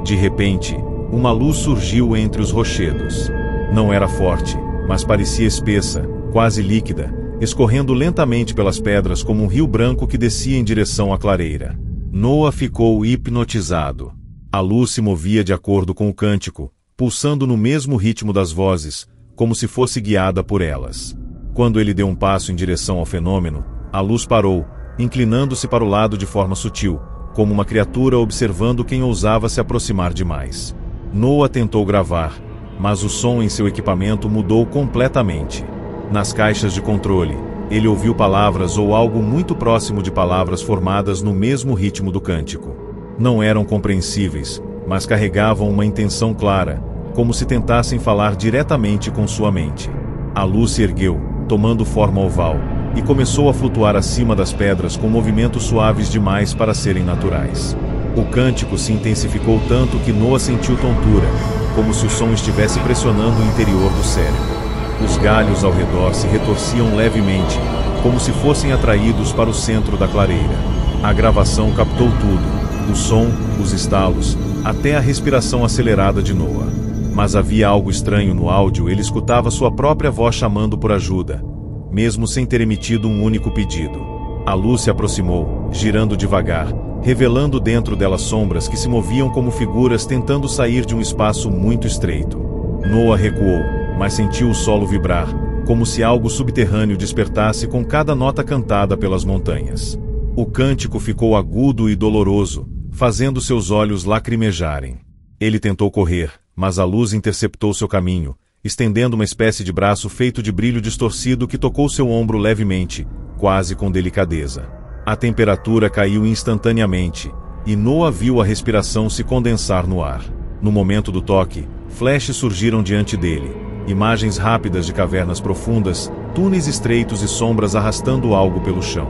De repente, uma luz surgiu entre os rochedos. Não era forte, mas parecia espessa, quase líquida, escorrendo lentamente pelas pedras como um rio branco que descia em direção à clareira. Noah ficou hipnotizado. A luz se movia de acordo com o cântico, pulsando no mesmo ritmo das vozes, como se fosse guiada por elas. Quando ele deu um passo em direção ao fenômeno, a luz parou, inclinando-se para o lado de forma sutil, como uma criatura observando quem ousava se aproximar demais. Noah tentou gravar, mas o som em seu equipamento mudou completamente. Nas caixas de controle, ele ouviu palavras ou algo muito próximo de palavras formadas no mesmo ritmo do cântico. Não eram compreensíveis, mas carregavam uma intenção clara, como se tentassem falar diretamente com sua mente. A luz se ergueu, tomando forma oval, e começou a flutuar acima das pedras com movimentos suaves demais para serem naturais. O cântico se intensificou tanto que Noah sentiu tontura, como se o som estivesse pressionando o interior do cérebro. Os galhos ao redor se retorciam levemente, como se fossem atraídos para o centro da clareira. A gravação captou tudo, o som, os estalos, até a respiração acelerada de Noah. Mas havia algo estranho no áudio, ele escutava sua própria voz chamando por ajuda, mesmo sem ter emitido um único pedido. A luz se aproximou, girando devagar, revelando dentro dela sombras que se moviam como figuras tentando sair de um espaço muito estreito. Noah recuou, mas sentiu o solo vibrar, como se algo subterrâneo despertasse com cada nota cantada pelas montanhas. O cântico ficou agudo e doloroso, fazendo seus olhos lacrimejarem. Ele tentou correr, mas a luz interceptou seu caminho, estendendo uma espécie de braço feito de brilho distorcido que tocou seu ombro levemente, quase com delicadeza. A temperatura caiu instantaneamente, e Noah viu a respiração se condensar no ar. No momento do toque, flashes surgiram diante dele. Imagens rápidas de cavernas profundas, túneis estreitos e sombras arrastando algo pelo chão.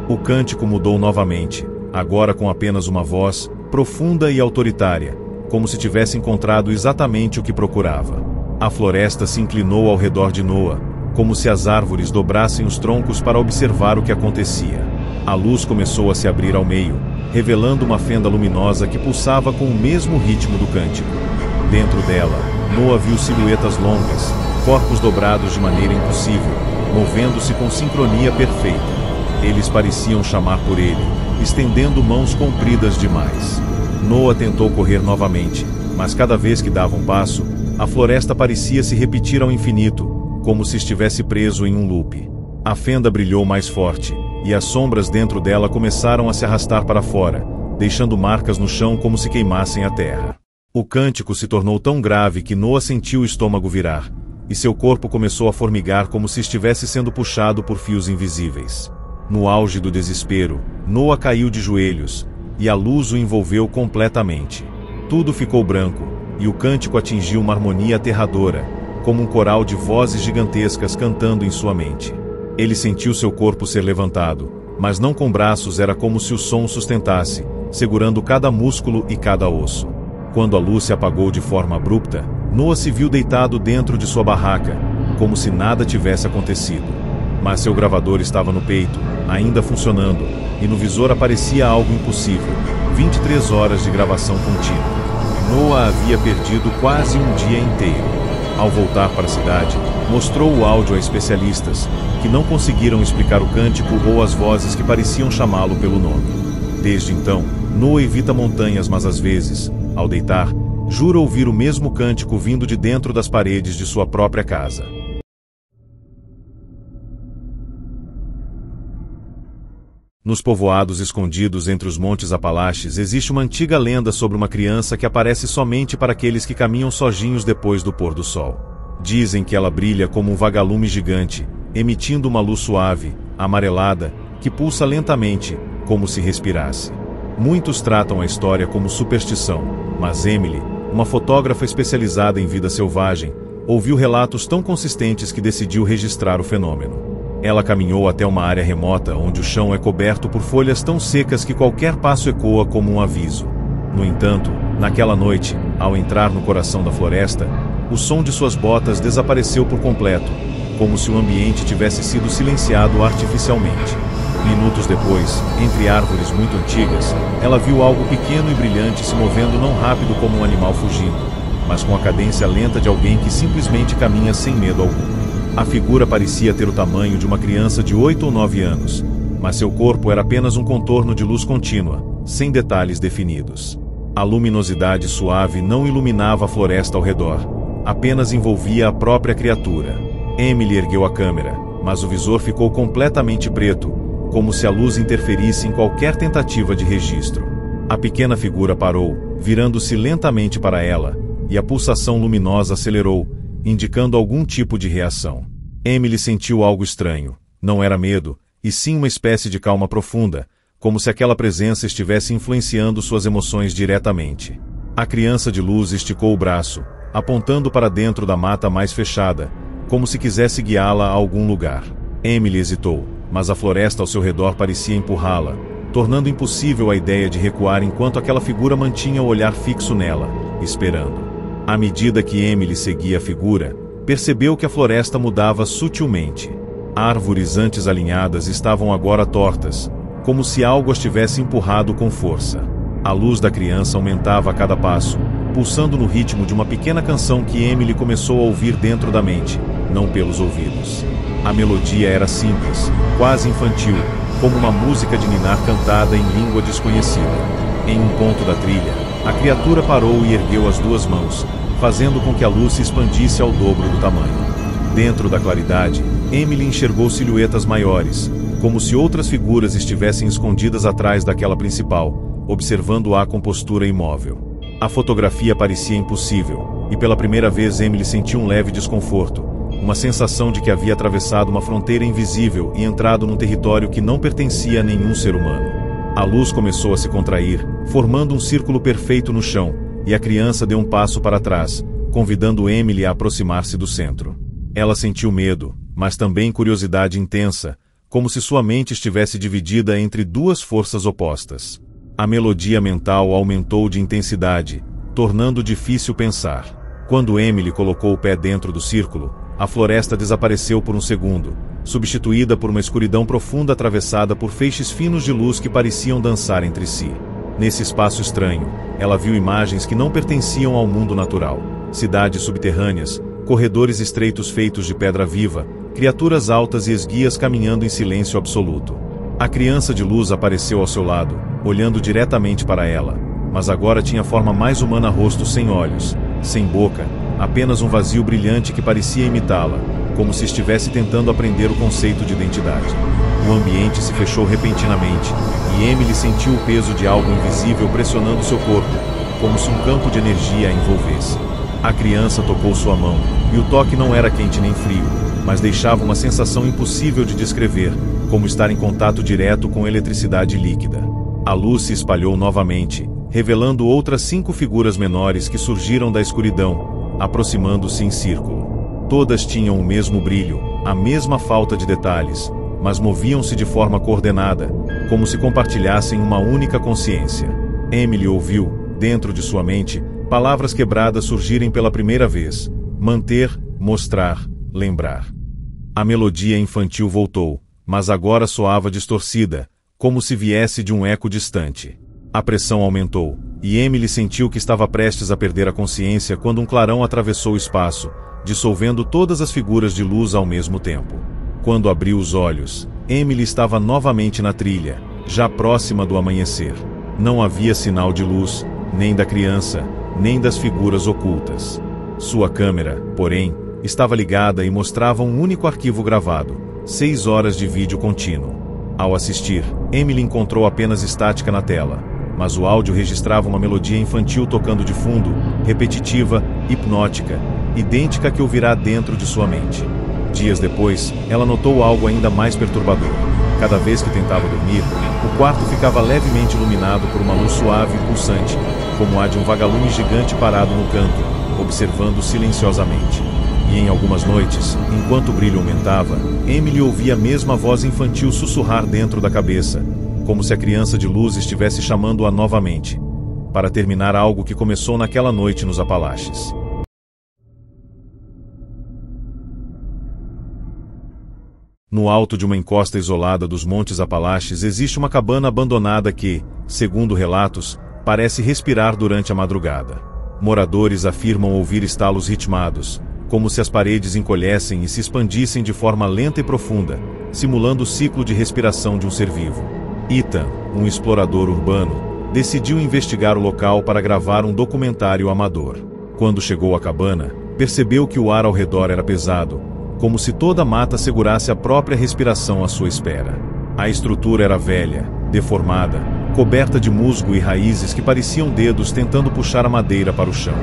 O cântico mudou novamente, agora com apenas uma voz, profunda e autoritária, como se tivesse encontrado exatamente o que procurava. A floresta se inclinou ao redor de Noah, como se as árvores dobrassem os troncos para observar o que acontecia. A luz começou a se abrir ao meio, revelando uma fenda luminosa que pulsava com o mesmo ritmo do cântico. Dentro dela, Noah viu silhuetas longas, corpos dobrados de maneira impossível, movendo-se com sincronia perfeita. Eles pareciam chamar por ele, estendendo mãos compridas demais. Noah tentou correr novamente, mas cada vez que dava um passo, a floresta parecia se repetir ao infinito, como se estivesse preso em um loop. A fenda brilhou mais forte, e as sombras dentro dela começaram a se arrastar para fora, deixando marcas no chão como se queimassem a terra. O cântico se tornou tão grave que Noah sentiu o estômago virar, e seu corpo começou a formigar como se estivesse sendo puxado por fios invisíveis. No auge do desespero, Noah caiu de joelhos, e a luz o envolveu completamente. Tudo ficou branco, e o cântico atingiu uma harmonia aterradora, como um coral de vozes gigantescas cantando em sua mente. Ele sentiu seu corpo ser levantado, mas não com braços, era como se o som o sustentasse, segurando cada músculo e cada osso. Quando a luz se apagou de forma abrupta, Noah se viu deitado dentro de sua barraca, como se nada tivesse acontecido. Mas seu gravador estava no peito, ainda funcionando, e no visor aparecia algo impossível: 23 horas de gravação contínua. Noah havia perdido quase um dia inteiro. Ao voltar para a cidade, mostrou o áudio a especialistas, que não conseguiram explicar o cântico ou as vozes que pareciam chamá-lo pelo nome. Desde então, Noah evita montanhas, mas às vezes, ao deitar, jura ouvir o mesmo cântico vindo de dentro das paredes de sua própria casa. Nos povoados escondidos entre os montes Apalaches existe uma antiga lenda sobre uma criança que aparece somente para aqueles que caminham sozinhos depois do pôr do sol. Dizem que ela brilha como um vagalume gigante, emitindo uma luz suave, amarelada, que pulsa lentamente, como se respirasse. Muitos tratam a história como superstição, mas Emily, uma fotógrafa especializada em vida selvagem, ouviu relatos tão consistentes que decidiu registrar o fenômeno. Ela caminhou até uma área remota onde o chão é coberto por folhas tão secas que qualquer passo ecoa como um aviso. No entanto, naquela noite, ao entrar no coração da floresta, o som de suas botas desapareceu por completo, como se o ambiente tivesse sido silenciado artificialmente. Minutos depois, entre árvores muito antigas, ela viu algo pequeno e brilhante se movendo não rápido como um animal fugindo, mas com a cadência lenta de alguém que simplesmente caminha sem medo algum. A figura parecia ter o tamanho de uma criança de 8 ou 9 anos, mas seu corpo era apenas um contorno de luz contínua, sem detalhes definidos. A luminosidade suave não iluminava a floresta ao redor, apenas envolvia a própria criatura. Emily ergueu a câmera, mas o visor ficou completamente preto, como se a luz interferisse em qualquer tentativa de registro. A pequena figura parou, virando-se lentamente para ela, e a pulsação luminosa acelerou, indicando algum tipo de reação. Emily sentiu algo estranho. Não era medo, e sim uma espécie de calma profunda, como se aquela presença estivesse influenciando suas emoções diretamente. A criança de luz esticou o braço, apontando para dentro da mata mais fechada, como se quisesse guiá-la a algum lugar. Emily hesitou, mas a floresta ao seu redor parecia empurrá-la, tornando impossível a ideia de recuar enquanto aquela figura mantinha o olhar fixo nela, esperando. À medida que Emily seguia a figura, percebeu que a floresta mudava sutilmente. Árvores antes alinhadas estavam agora tortas, como se algo as tivesse empurrado com força. A luz da criança aumentava a cada passo, pulsando no ritmo de uma pequena canção que Emily começou a ouvir dentro da mente, não pelos ouvidos. A melodia era simples, quase infantil, como uma música de ninar cantada em língua desconhecida. Em um ponto da trilha, a criatura parou e ergueu as duas mãos, fazendo com que a luz se expandisse ao dobro do tamanho. Dentro da claridade, Emily enxergou silhuetas maiores, como se outras figuras estivessem escondidas atrás daquela principal, observando-a com postura imóvel. A fotografia parecia impossível, e pela primeira vez Emily sentiu um leve desconforto, uma sensação de que havia atravessado uma fronteira invisível e entrado num território que não pertencia a nenhum ser humano. A luz começou a se contrair, formando um círculo perfeito no chão, e a criança deu um passo para trás, convidando Emily a aproximar-se do centro. Ela sentiu medo, mas também curiosidade intensa, como se sua mente estivesse dividida entre duas forças opostas. A melodia mental aumentou de intensidade, tornando difícil pensar. Quando Emily colocou o pé dentro do círculo, a floresta desapareceu por um segundo, substituída por uma escuridão profunda atravessada por feixes finos de luz que pareciam dançar entre si. Nesse espaço estranho, ela viu imagens que não pertenciam ao mundo natural. Cidades subterrâneas, corredores estreitos feitos de pedra viva, criaturas altas e esguias caminhando em silêncio absoluto. A criança de luz apareceu ao seu lado, olhando diretamente para ela, mas agora tinha forma mais humana, rosto sem olhos, sem boca, apenas um vazio brilhante que parecia imitá-la, como se estivesse tentando aprender o conceito de identidade. O ambiente se fechou repentinamente, e Emily sentiu o peso de algo invisível pressionando seu corpo, como se um campo de energia a envolvesse. A criança tocou sua mão, e o toque não era quente nem frio, mas deixava uma sensação impossível de descrever, como estar em contato direto com eletricidade líquida. A luz se espalhou novamente, revelando outras 5 figuras menores que surgiram da escuridão, aproximando-se em círculo. Todas tinham o mesmo brilho, a mesma falta de detalhes, mas moviam-se de forma coordenada, como se compartilhassem uma única consciência. Emily ouviu, dentro de sua mente, palavras quebradas surgirem pela primeira vez: manter, mostrar, lembrar. A melodia infantil voltou, mas agora soava distorcida, como se viesse de um eco distante. A pressão aumentou, e Emily sentiu que estava prestes a perder a consciência quando um clarão atravessou o espaço, dissolvendo todas as figuras de luz ao mesmo tempo. Quando abriu os olhos, Emily estava novamente na trilha, já próxima do amanhecer. Não havia sinal de luz, nem da criança, nem das figuras ocultas. Sua câmera, porém, estava ligada e mostrava um único arquivo gravado: 6 horas de vídeo contínuo. Ao assistir, Emily encontrou apenas estática na tela, mas o áudio registrava uma melodia infantil tocando de fundo, repetitiva, hipnótica, idêntica à que ouvirá dentro de sua mente. Dias depois, ela notou algo ainda mais perturbador. Cada vez que tentava dormir, o quarto ficava levemente iluminado por uma luz suave e pulsante, como a de um vagalume gigante parado no canto, observando silenciosamente. E em algumas noites, enquanto o brilho aumentava, Emily ouvia a mesma voz infantil sussurrar dentro da cabeça, como se a criança de luz estivesse chamando-a novamente, para terminar algo que começou naquela noite nos Apalaches. No alto de uma encosta isolada dos Montes Apalaches existe uma cabana abandonada que, segundo relatos, parece respirar durante a madrugada. Moradores afirmam ouvir estalos ritmados, como se as paredes encolhessem e se expandissem de forma lenta e profunda, simulando o ciclo de respiração de um ser vivo. Ethan, um explorador urbano, decidiu investigar o local para gravar um documentário amador. Quando chegou à cabana, percebeu que o ar ao redor era pesado, como se toda a mata segurasse a própria respiração à sua espera. A estrutura era velha, deformada, coberta de musgo e raízes que pareciam dedos tentando puxar a madeira para o chão.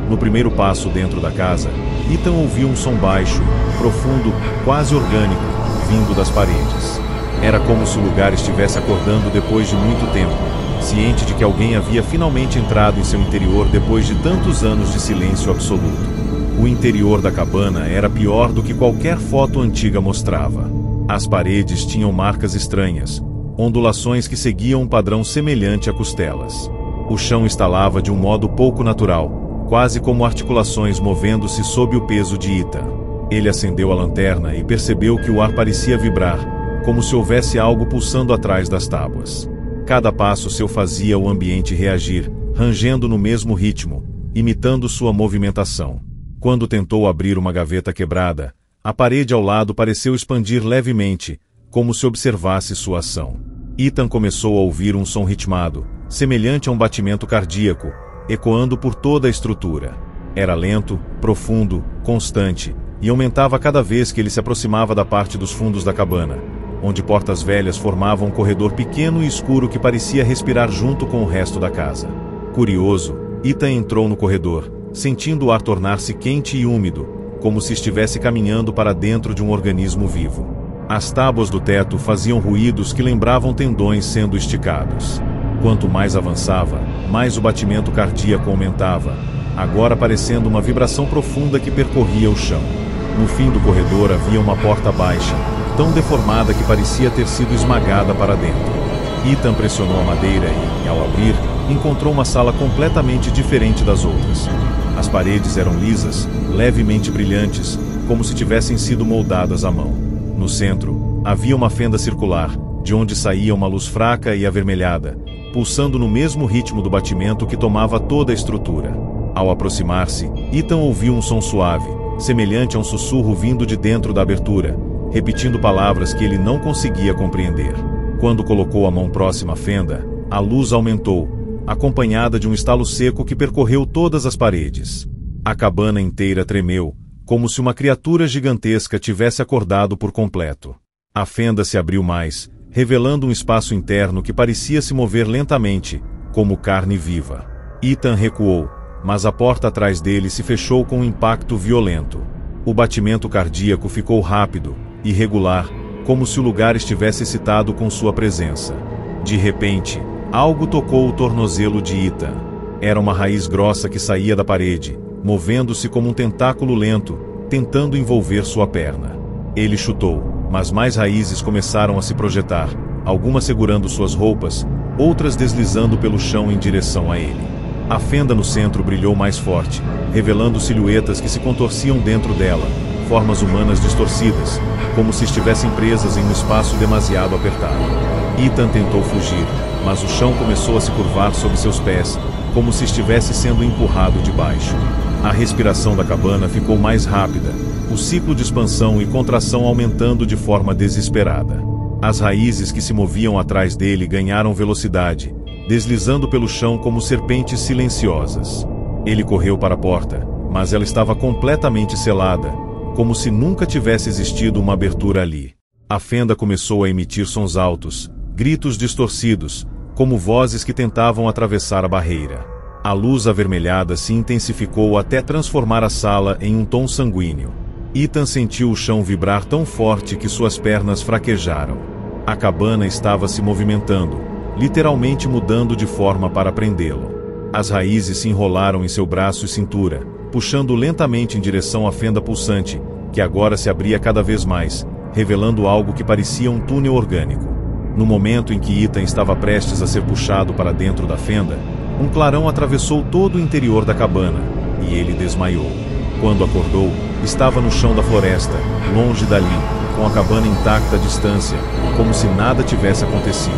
No primeiro passo dentro da casa, Ethan ouviu um som baixo, profundo, quase orgânico, vindo das paredes. Era como se o lugar estivesse acordando depois de muito tempo, ciente de que alguém havia finalmente entrado em seu interior depois de tantos anos de silêncio absoluto. O interior da cabana era pior do que qualquer foto antiga mostrava. As paredes tinham marcas estranhas, ondulações que seguiam um padrão semelhante a costelas. O chão estalava de um modo pouco natural, quase como articulações movendo-se sob o peso de Ethan. Ele acendeu a lanterna e percebeu que o ar parecia vibrar, como se houvesse algo pulsando atrás das tábuas. Cada passo seu fazia o ambiente reagir, rangendo no mesmo ritmo, imitando sua movimentação. Quando tentou abrir uma gaveta quebrada, a parede ao lado pareceu expandir levemente, como se observasse sua ação. Ethan começou a ouvir um som ritmado, semelhante a um batimento cardíaco, ecoando por toda a estrutura. Era lento, profundo, constante, e aumentava cada vez que ele se aproximava da parte dos fundos da cabana, onde portas velhas formavam um corredor pequeno e escuro que parecia respirar junto com o resto da casa. Curioso, Ethan entrou no corredor, sentindo o ar tornar-se quente e úmido, como se estivesse caminhando para dentro de um organismo vivo. As tábuas do teto faziam ruídos que lembravam tendões sendo esticados. Quanto mais avançava, mais o batimento cardíaco aumentava, agora parecendo uma vibração profunda que percorria o chão. No fim do corredor havia uma porta baixa, tão deformada que parecia ter sido esmagada para dentro. Ethan pressionou a madeira e, ao abrir, encontrou uma sala completamente diferente das outras. As paredes eram lisas, levemente brilhantes, como se tivessem sido moldadas à mão. No centro, havia uma fenda circular, de onde saía uma luz fraca e avermelhada, pulsando no mesmo ritmo do batimento que tomava toda a estrutura. Ao aproximar-se, Ethan ouviu um som suave, semelhante a um sussurro vindo de dentro da abertura, repetindo palavras que ele não conseguia compreender. Quando colocou a mão próxima à fenda, a luz aumentou, acompanhada de um estalo seco que percorreu todas as paredes. A cabana inteira tremeu, como se uma criatura gigantesca tivesse acordado por completo. A fenda se abriu mais, revelando um espaço interno que parecia se mover lentamente, como carne viva. Ethan recuou, mas a porta atrás dele se fechou com um impacto violento. O batimento cardíaco ficou rápido, irregular, como se o lugar estivesse excitado com sua presença. De repente, algo tocou o tornozelo de Ethan. Era uma raiz grossa que saía da parede, movendo-se como um tentáculo lento, tentando envolver sua perna. Ele chutou, mas mais raízes começaram a se projetar, algumas segurando suas roupas, outras deslizando pelo chão em direção a ele. A fenda no centro brilhou mais forte, revelando silhuetas que se contorciam dentro dela, formas humanas distorcidas, como se estivessem presas em um espaço demasiado apertado. Ethan tentou fugir, mas o chão começou a se curvar sob seus pés, como se estivesse sendo empurrado de baixo. A respiração da cabana ficou mais rápida, o ciclo de expansão e contração aumentando de forma desesperada. As raízes que se moviam atrás dele ganharam velocidade, deslizando pelo chão como serpentes silenciosas. Ele correu para a porta, mas ela estava completamente selada, como se nunca tivesse existido uma abertura ali. A fenda começou a emitir sons altos, gritos distorcidos, como vozes que tentavam atravessar a barreira. A luz avermelhada se intensificou até transformar a sala em um tom sanguíneo. Ethan sentiu o chão vibrar tão forte que suas pernas fraquejaram. A cabana estava se movimentando, literalmente mudando de forma para prendê-lo. As raízes se enrolaram em seu braço e cintura, puxando lentamente em direção à fenda pulsante, que agora se abria cada vez mais, revelando algo que parecia um túnel orgânico. No momento em que Ethan estava prestes a ser puxado para dentro da fenda, um clarão atravessou todo o interior da cabana, e ele desmaiou. Quando acordou, estava no chão da floresta, longe dali, com a cabana intacta à distância, como se nada tivesse acontecido.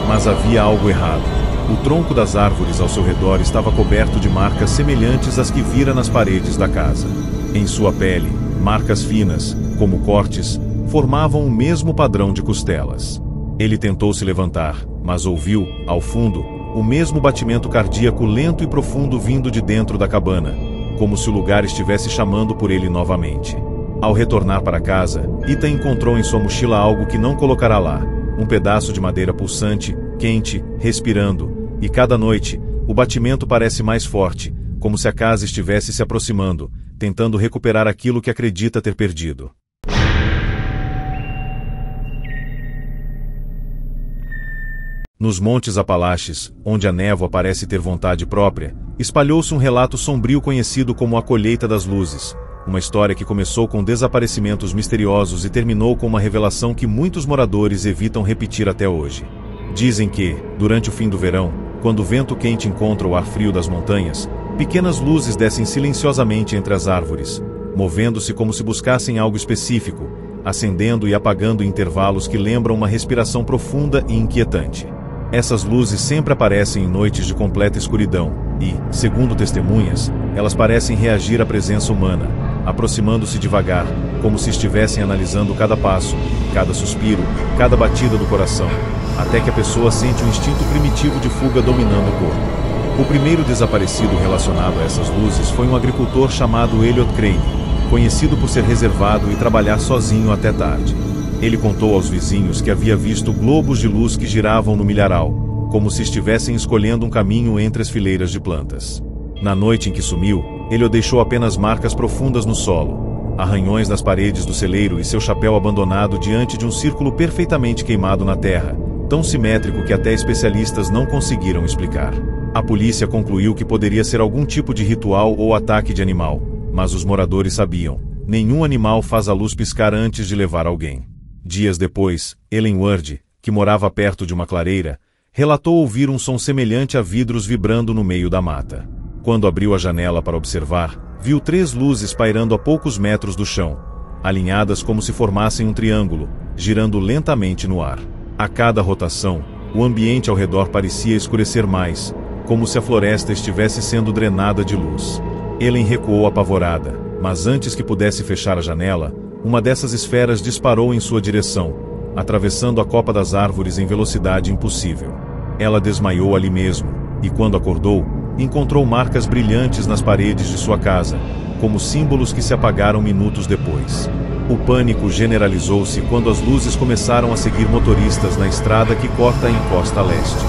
Mas havia algo errado. O tronco das árvores ao seu redor estava coberto de marcas semelhantes às que vira nas paredes da casa. Em sua pele, marcas finas, como cortes, formavam o mesmo padrão de costelas. Ele tentou se levantar, mas ouviu, ao fundo, o mesmo batimento cardíaco lento e profundo vindo de dentro da cabana, como se o lugar estivesse chamando por ele novamente. Ao retornar para casa, Ethan encontrou em sua mochila algo que não colocará lá, um pedaço de madeira pulsante, quente, respirando, e cada noite, o batimento parece mais forte, como se a casa estivesse se aproximando, tentando recuperar aquilo que acredita ter perdido. Nos Montes Apalaches, onde a névoa parece ter vontade própria, espalhou-se um relato sombrio conhecido como a Colheita das Luzes, uma história que começou com desaparecimentos misteriosos e terminou com uma revelação que muitos moradores evitam repetir até hoje. Dizem que, durante o fim do verão, quando o vento quente encontra o ar frio das montanhas, pequenas luzes descem silenciosamente entre as árvores, movendo-se como se buscassem algo específico, acendendo e apagando em intervalos que lembram uma respiração profunda e inquietante. Essas luzes sempre aparecem em noites de completa escuridão e, segundo testemunhas, elas parecem reagir à presença humana, aproximando-se devagar, como se estivessem analisando cada passo, cada suspiro, cada batida do coração, até que a pessoa sente um instinto primitivo de fuga dominando o corpo. O primeiro desaparecido relacionado a essas luzes foi um agricultor chamado Elliot Crane, conhecido por ser reservado e trabalhar sozinho até tarde. Ele contou aos vizinhos que havia visto globos de luz que giravam no milharal, como se estivessem escolhendo um caminho entre as fileiras de plantas. Na noite em que sumiu, ele deixou apenas marcas profundas no solo, arranhões nas paredes do celeiro e seu chapéu abandonado diante de um círculo perfeitamente queimado na terra, tão simétrico que até especialistas não conseguiram explicar. A polícia concluiu que poderia ser algum tipo de ritual ou ataque de animal, mas os moradores sabiam, nenhum animal faz a luz piscar antes de levar alguém. Dias depois, Ellen Ward, que morava perto de uma clareira, relatou ouvir um som semelhante a vidros vibrando no meio da mata. Quando abriu a janela para observar, viu 3 luzes pairando a poucos metros do chão, alinhadas como se formassem um triângulo, girando lentamente no ar. A cada rotação, o ambiente ao redor parecia escurecer mais, como se a floresta estivesse sendo drenada de luz. Ellen recuou apavorada, mas antes que pudesse fechar a janela, uma dessas esferas disparou em sua direção, atravessando a copa das árvores em velocidade impossível. Ela desmaiou ali mesmo, e quando acordou, encontrou marcas brilhantes nas paredes de sua casa, como símbolos que se apagaram minutos depois. O pânico generalizou-se quando as luzes começaram a seguir motoristas na estrada que corta a encosta leste.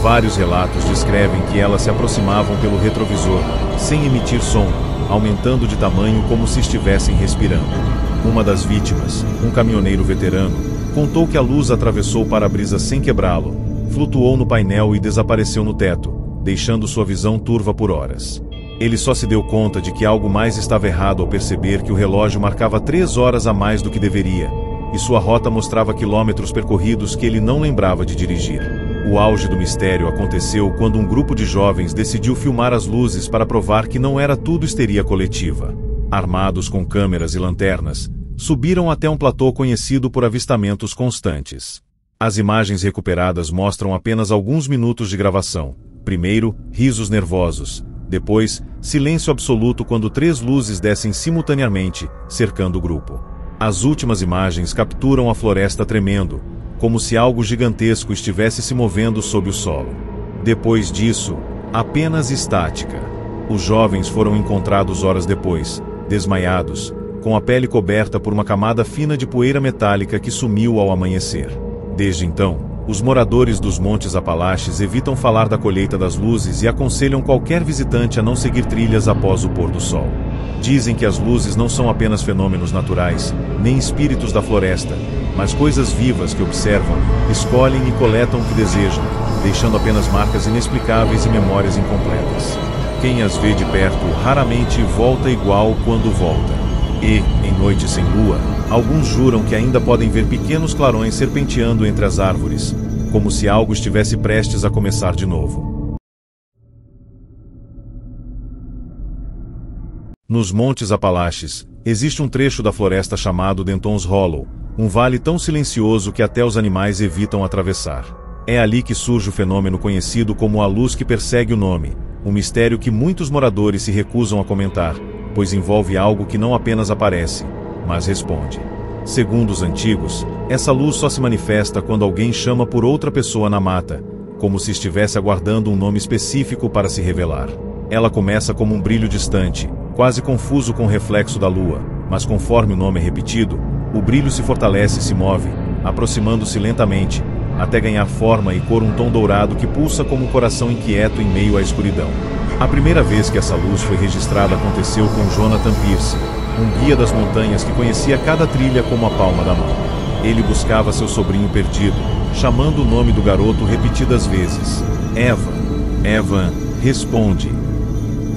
Vários relatos descrevem que elas se aproximavam pelo retrovisor, sem emitir som, aumentando de tamanho como se estivessem respirando. Uma das vítimas, um caminhoneiro veterano, contou que a luz atravessou o para-brisa sem quebrá-lo, flutuou no painel e desapareceu no teto, deixando sua visão turva por horas. Ele só se deu conta de que algo mais estava errado ao perceber que o relógio marcava 3 horas a mais do que deveria, e sua rota mostrava quilômetros percorridos que ele não lembrava de dirigir. O auge do mistério aconteceu quando um grupo de jovens decidiu filmar as luzes para provar que não era tudo histeria coletiva. Armados com câmeras e lanternas, subiram até um platô conhecido por avistamentos constantes. As imagens recuperadas mostram apenas alguns minutos de gravação. Primeiro, risos nervosos. Depois, silêncio absoluto quando 3 luzes descem simultaneamente, cercando o grupo. As últimas imagens capturam a floresta tremendo, como se algo gigantesco estivesse se movendo sob o solo. Depois disso, apenas estática. Os jovens foram encontrados horas depois, desmaiados, com a pele coberta por uma camada fina de poeira metálica que sumiu ao amanhecer. Desde então, os moradores dos Montes Apalaches evitam falar da colheita das luzes e aconselham qualquer visitante a não seguir trilhas após o pôr do sol. Dizem que as luzes não são apenas fenômenos naturais, nem espíritos da floresta, mas coisas vivas que observam, escolhem e coletam o que desejam, deixando apenas marcas inexplicáveis e memórias incompletas. Quem as vê de perto raramente volta igual quando volta. E, em noites sem lua, alguns juram que ainda podem ver pequenos clarões serpenteando entre as árvores, como se algo estivesse prestes a começar de novo. Nos Montes Apalaches, existe um trecho da floresta chamado Denton's Hollow, um vale tão silencioso que até os animais evitam atravessar. É ali que surge o fenômeno conhecido como a luz que persegue o nome, um mistério que muitos moradores se recusam a comentar, pois envolve algo que não apenas aparece, mas responde. Segundo os antigos, essa luz só se manifesta quando alguém chama por outra pessoa na mata, como se estivesse aguardando um nome específico para se revelar. Ela começa como um brilho distante, quase confuso com o reflexo da lua, mas conforme o nome é repetido, o brilho se fortalece e se move, aproximando-se lentamente, até ganhar forma e cor um tom dourado que pulsa como um coração inquieto em meio à escuridão. A primeira vez que essa luz foi registrada aconteceu com Jonathan Pierce, um guia das montanhas que conhecia cada trilha como a palma da mão. Ele buscava seu sobrinho perdido, chamando o nome do garoto repetidas vezes. Evan, Evan, responde.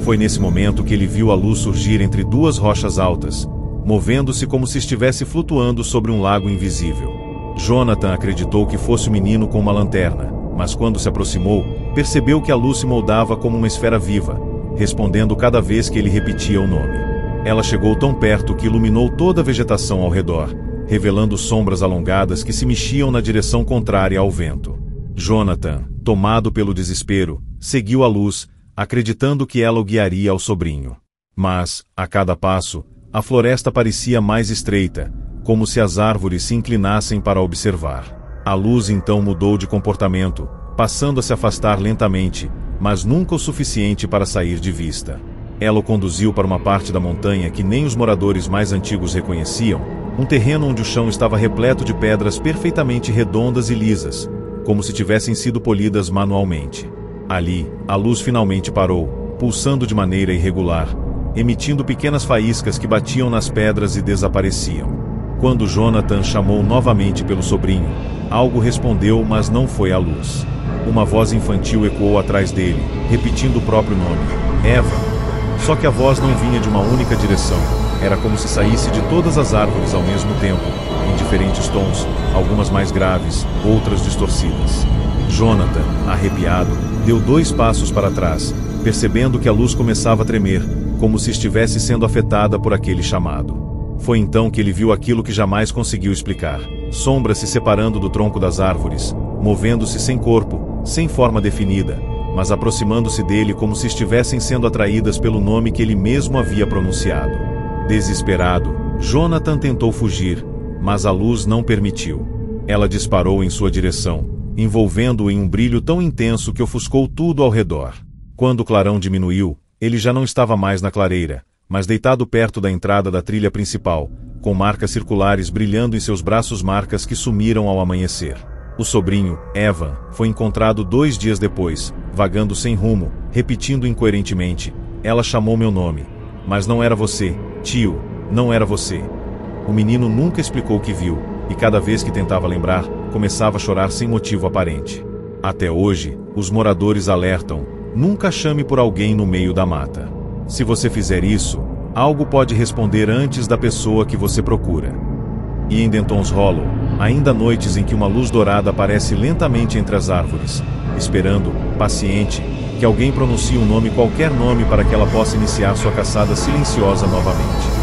Foi nesse momento que ele viu a luz surgir entre 2 rochas altas, movendo-se como se estivesse flutuando sobre um lago invisível. Jonathan acreditou que fosse o menino com uma lanterna, mas quando se aproximou, percebeu que a luz se moldava como uma esfera viva, respondendo cada vez que ele repetia o nome. Ela chegou tão perto que iluminou toda a vegetação ao redor, revelando sombras alongadas que se mexiam na direção contrária ao vento. Jonathan, tomado pelo desespero, seguiu a luz, acreditando que ela o guiaria ao sobrinho. Mas, a cada passo, a floresta parecia mais estreita, como se as árvores se inclinassem para observar. A luz então mudou de comportamento, passando a se afastar lentamente, mas nunca o suficiente para sair de vista. Ela o conduziu para uma parte da montanha que nem os moradores mais antigos reconheciam, um terreno onde o chão estava repleto de pedras perfeitamente redondas e lisas, como se tivessem sido polidas manualmente. Ali, a luz finalmente parou, pulsando de maneira irregular, emitindo pequenas faíscas que batiam nas pedras e desapareciam. Quando Jonathan chamou novamente pelo sobrinho, algo respondeu, mas não foi a luz. Uma voz infantil ecoou atrás dele, repetindo o próprio nome, Eva. Só que a voz não vinha de uma única direção, era como se saísse de todas as árvores ao mesmo tempo, em diferentes tons, algumas mais graves, outras distorcidas. Jonathan, arrepiado, deu 2 passos para trás, percebendo que a luz começava a tremer, como se estivesse sendo afetada por aquele chamado. Foi então que ele viu aquilo que jamais conseguiu explicar. Sombras se separando do tronco das árvores, movendo-se sem corpo, sem forma definida, mas aproximando-se dele como se estivessem sendo atraídas pelo nome que ele mesmo havia pronunciado. Desesperado, Jonathan tentou fugir, mas a luz não permitiu. Ela disparou em sua direção, envolvendo-o em um brilho tão intenso que ofuscou tudo ao redor. Quando o clarão diminuiu, ele já não estava mais na clareira, mas deitado perto da entrada da trilha principal, com marcas circulares brilhando em seus braços, marcas que sumiram ao amanhecer. O sobrinho, Evan, foi encontrado 2 dias depois, vagando sem rumo, repetindo incoerentemente, ela chamou meu nome. Mas não era você, tio, não era você. O menino nunca explicou o que viu, e cada vez que tentava lembrar, começava a chorar sem motivo aparente. Até hoje, os moradores alertam, nunca chame por alguém no meio da mata. Se você fizer isso, algo pode responder antes da pessoa que você procura. E em Denton's Hollow, ainda há noites em que uma luz dourada aparece lentamente entre as árvores, esperando, paciente, que alguém pronuncie um nome, qualquer nome, para que ela possa iniciar sua caçada silenciosa novamente.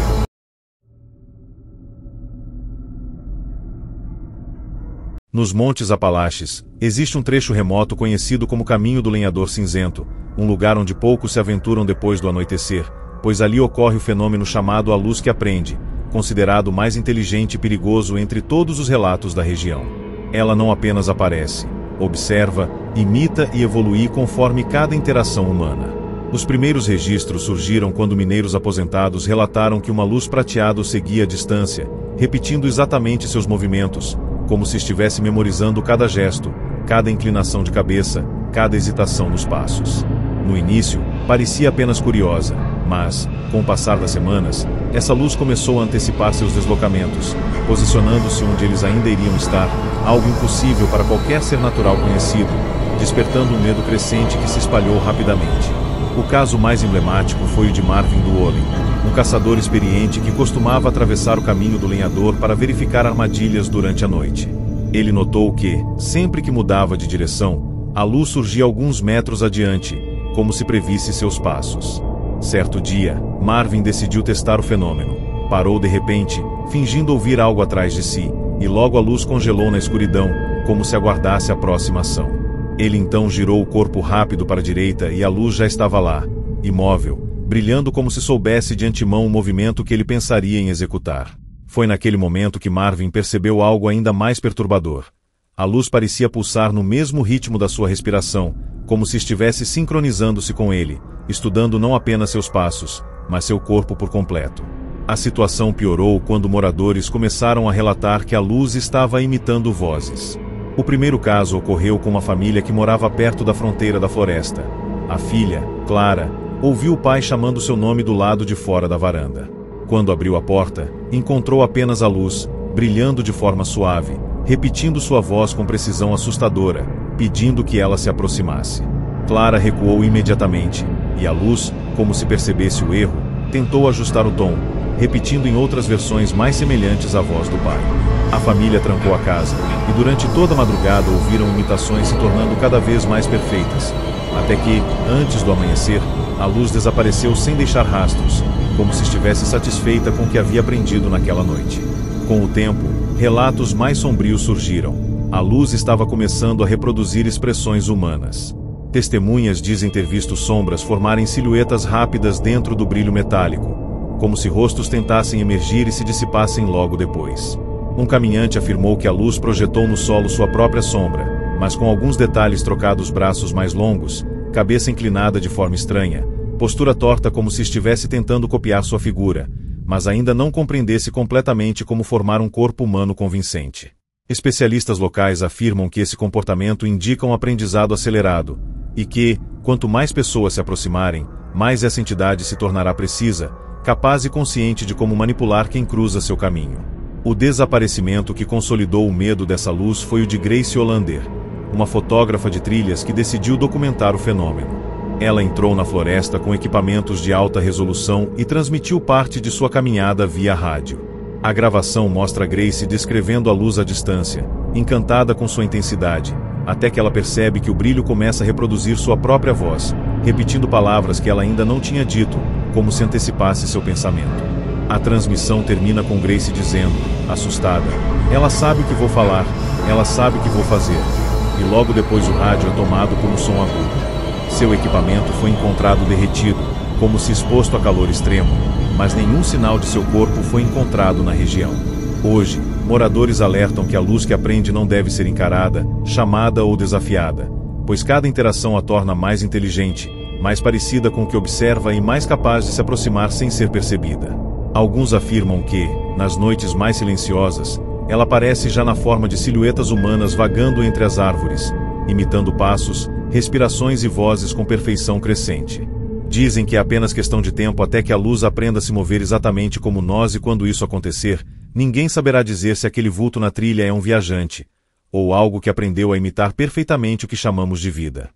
Nos Montes Apalaches, existe um trecho remoto conhecido como Caminho do Lenhador Cinzento, um lugar onde poucos se aventuram depois do anoitecer, pois ali ocorre o fenômeno chamado a luz que aprende, considerado o mais inteligente e perigoso entre todos os relatos da região. Ela não apenas aparece, observa, imita e evolui conforme cada interação humana. Os primeiros registros surgiram quando mineiros aposentados relataram que uma luz prateada os seguia à distância, repetindo exatamente seus movimentos, como se estivesse memorizando cada gesto, cada inclinação de cabeça, cada hesitação nos passos. No início, parecia apenas curiosa, mas, com o passar das semanas, essa luz começou a antecipar seus deslocamentos, posicionando-se onde eles ainda iriam estar, algo impossível para qualquer ser natural conhecido, despertando um medo crescente que se espalhou rapidamente. O caso mais emblemático foi o de Marvin Duolin, um caçador experiente que costumava atravessar o caminho do lenhador para verificar armadilhas durante a noite. Ele notou que, sempre que mudava de direção, a luz surgia alguns metros adiante, como se previsse seus passos. Certo dia, Marvin decidiu testar o fenômeno. Parou de repente, fingindo ouvir algo atrás de si, e logo a luz congelou na escuridão, como se aguardasse a próxima ação. Ele então girou o corpo rápido para a direita e a luz já estava lá, imóvel, brilhando como se soubesse de antemão o movimento que ele pensaria em executar. Foi naquele momento que Marvin percebeu algo ainda mais perturbador. A luz parecia pulsar no mesmo ritmo da sua respiração, como se estivesse sincronizando-se com ele, estudando não apenas seus passos, mas seu corpo por completo. A situação piorou quando moradores começaram a relatar que a luz estava imitando vozes. O primeiro caso ocorreu com uma família que morava perto da fronteira da floresta. A filha, Clara, ouviu o pai chamando seu nome do lado de fora da varanda. Quando abriu a porta, encontrou apenas a luz, brilhando de forma suave, repetindo sua voz com precisão assustadora, pedindo que ela se aproximasse. Clara recuou imediatamente, e a luz, como se percebesse o erro, tentou ajustar o tom, repetindo em outras versões mais semelhantes à voz do pai. A família trancou a casa, e durante toda a madrugada ouviram imitações se tornando cada vez mais perfeitas, até que, antes do amanhecer, a luz desapareceu sem deixar rastros, como se estivesse satisfeita com o que havia aprendido naquela noite. Com o tempo, relatos mais sombrios surgiram. A luz estava começando a reproduzir expressões humanas. Testemunhas dizem ter visto sombras formarem silhuetas rápidas dentro do brilho metálico, como se rostos tentassem emergir e se dissipassem logo depois. Um caminhante afirmou que a luz projetou no solo sua própria sombra, mas com alguns detalhes trocados: braços mais longos, cabeça inclinada de forma estranha, postura torta como se estivesse tentando copiar sua figura, mas ainda não compreendesse completamente como formar um corpo humano convincente. Especialistas locais afirmam que esse comportamento indica um aprendizado acelerado, e que, quanto mais pessoas se aproximarem, mais essa entidade se tornará precisa, capaz e consciente de como manipular quem cruza seu caminho. O desaparecimento que consolidou o medo dessa luz foi o de Grace Hollander, uma fotógrafa de trilhas que decidiu documentar o fenômeno. Ela entrou na floresta com equipamentos de alta resolução e transmitiu parte de sua caminhada via rádio. A gravação mostra Grace descrevendo a luz à distância, encantada com sua intensidade, até que ela percebe que o brilho começa a reproduzir sua própria voz, repetindo palavras que ela ainda não tinha dito, como se antecipasse seu pensamento. A transmissão termina com Grace dizendo, assustada: "Ela sabe o que vou falar, ela sabe o que vou fazer." E logo depois o rádio é tomado por um som agudo. Seu equipamento foi encontrado derretido, como se exposto a calor extremo, mas nenhum sinal de seu corpo foi encontrado na região. Hoje, moradores alertam que a luz que aprende não deve ser encarada, chamada ou desafiada, pois cada interação a torna mais inteligente, mais parecida com o que observa e mais capaz de se aproximar sem ser percebida. Alguns afirmam que, nas noites mais silenciosas, ela aparece já na forma de silhuetas humanas vagando entre as árvores, imitando passos, respirações e vozes com perfeição crescente. Dizem que é apenas questão de tempo até que a luz aprenda a se mover exatamente como nós, e quando isso acontecer, ninguém saberá dizer se aquele vulto na trilha é um viajante, ou algo que aprendeu a imitar perfeitamente o que chamamos de vida.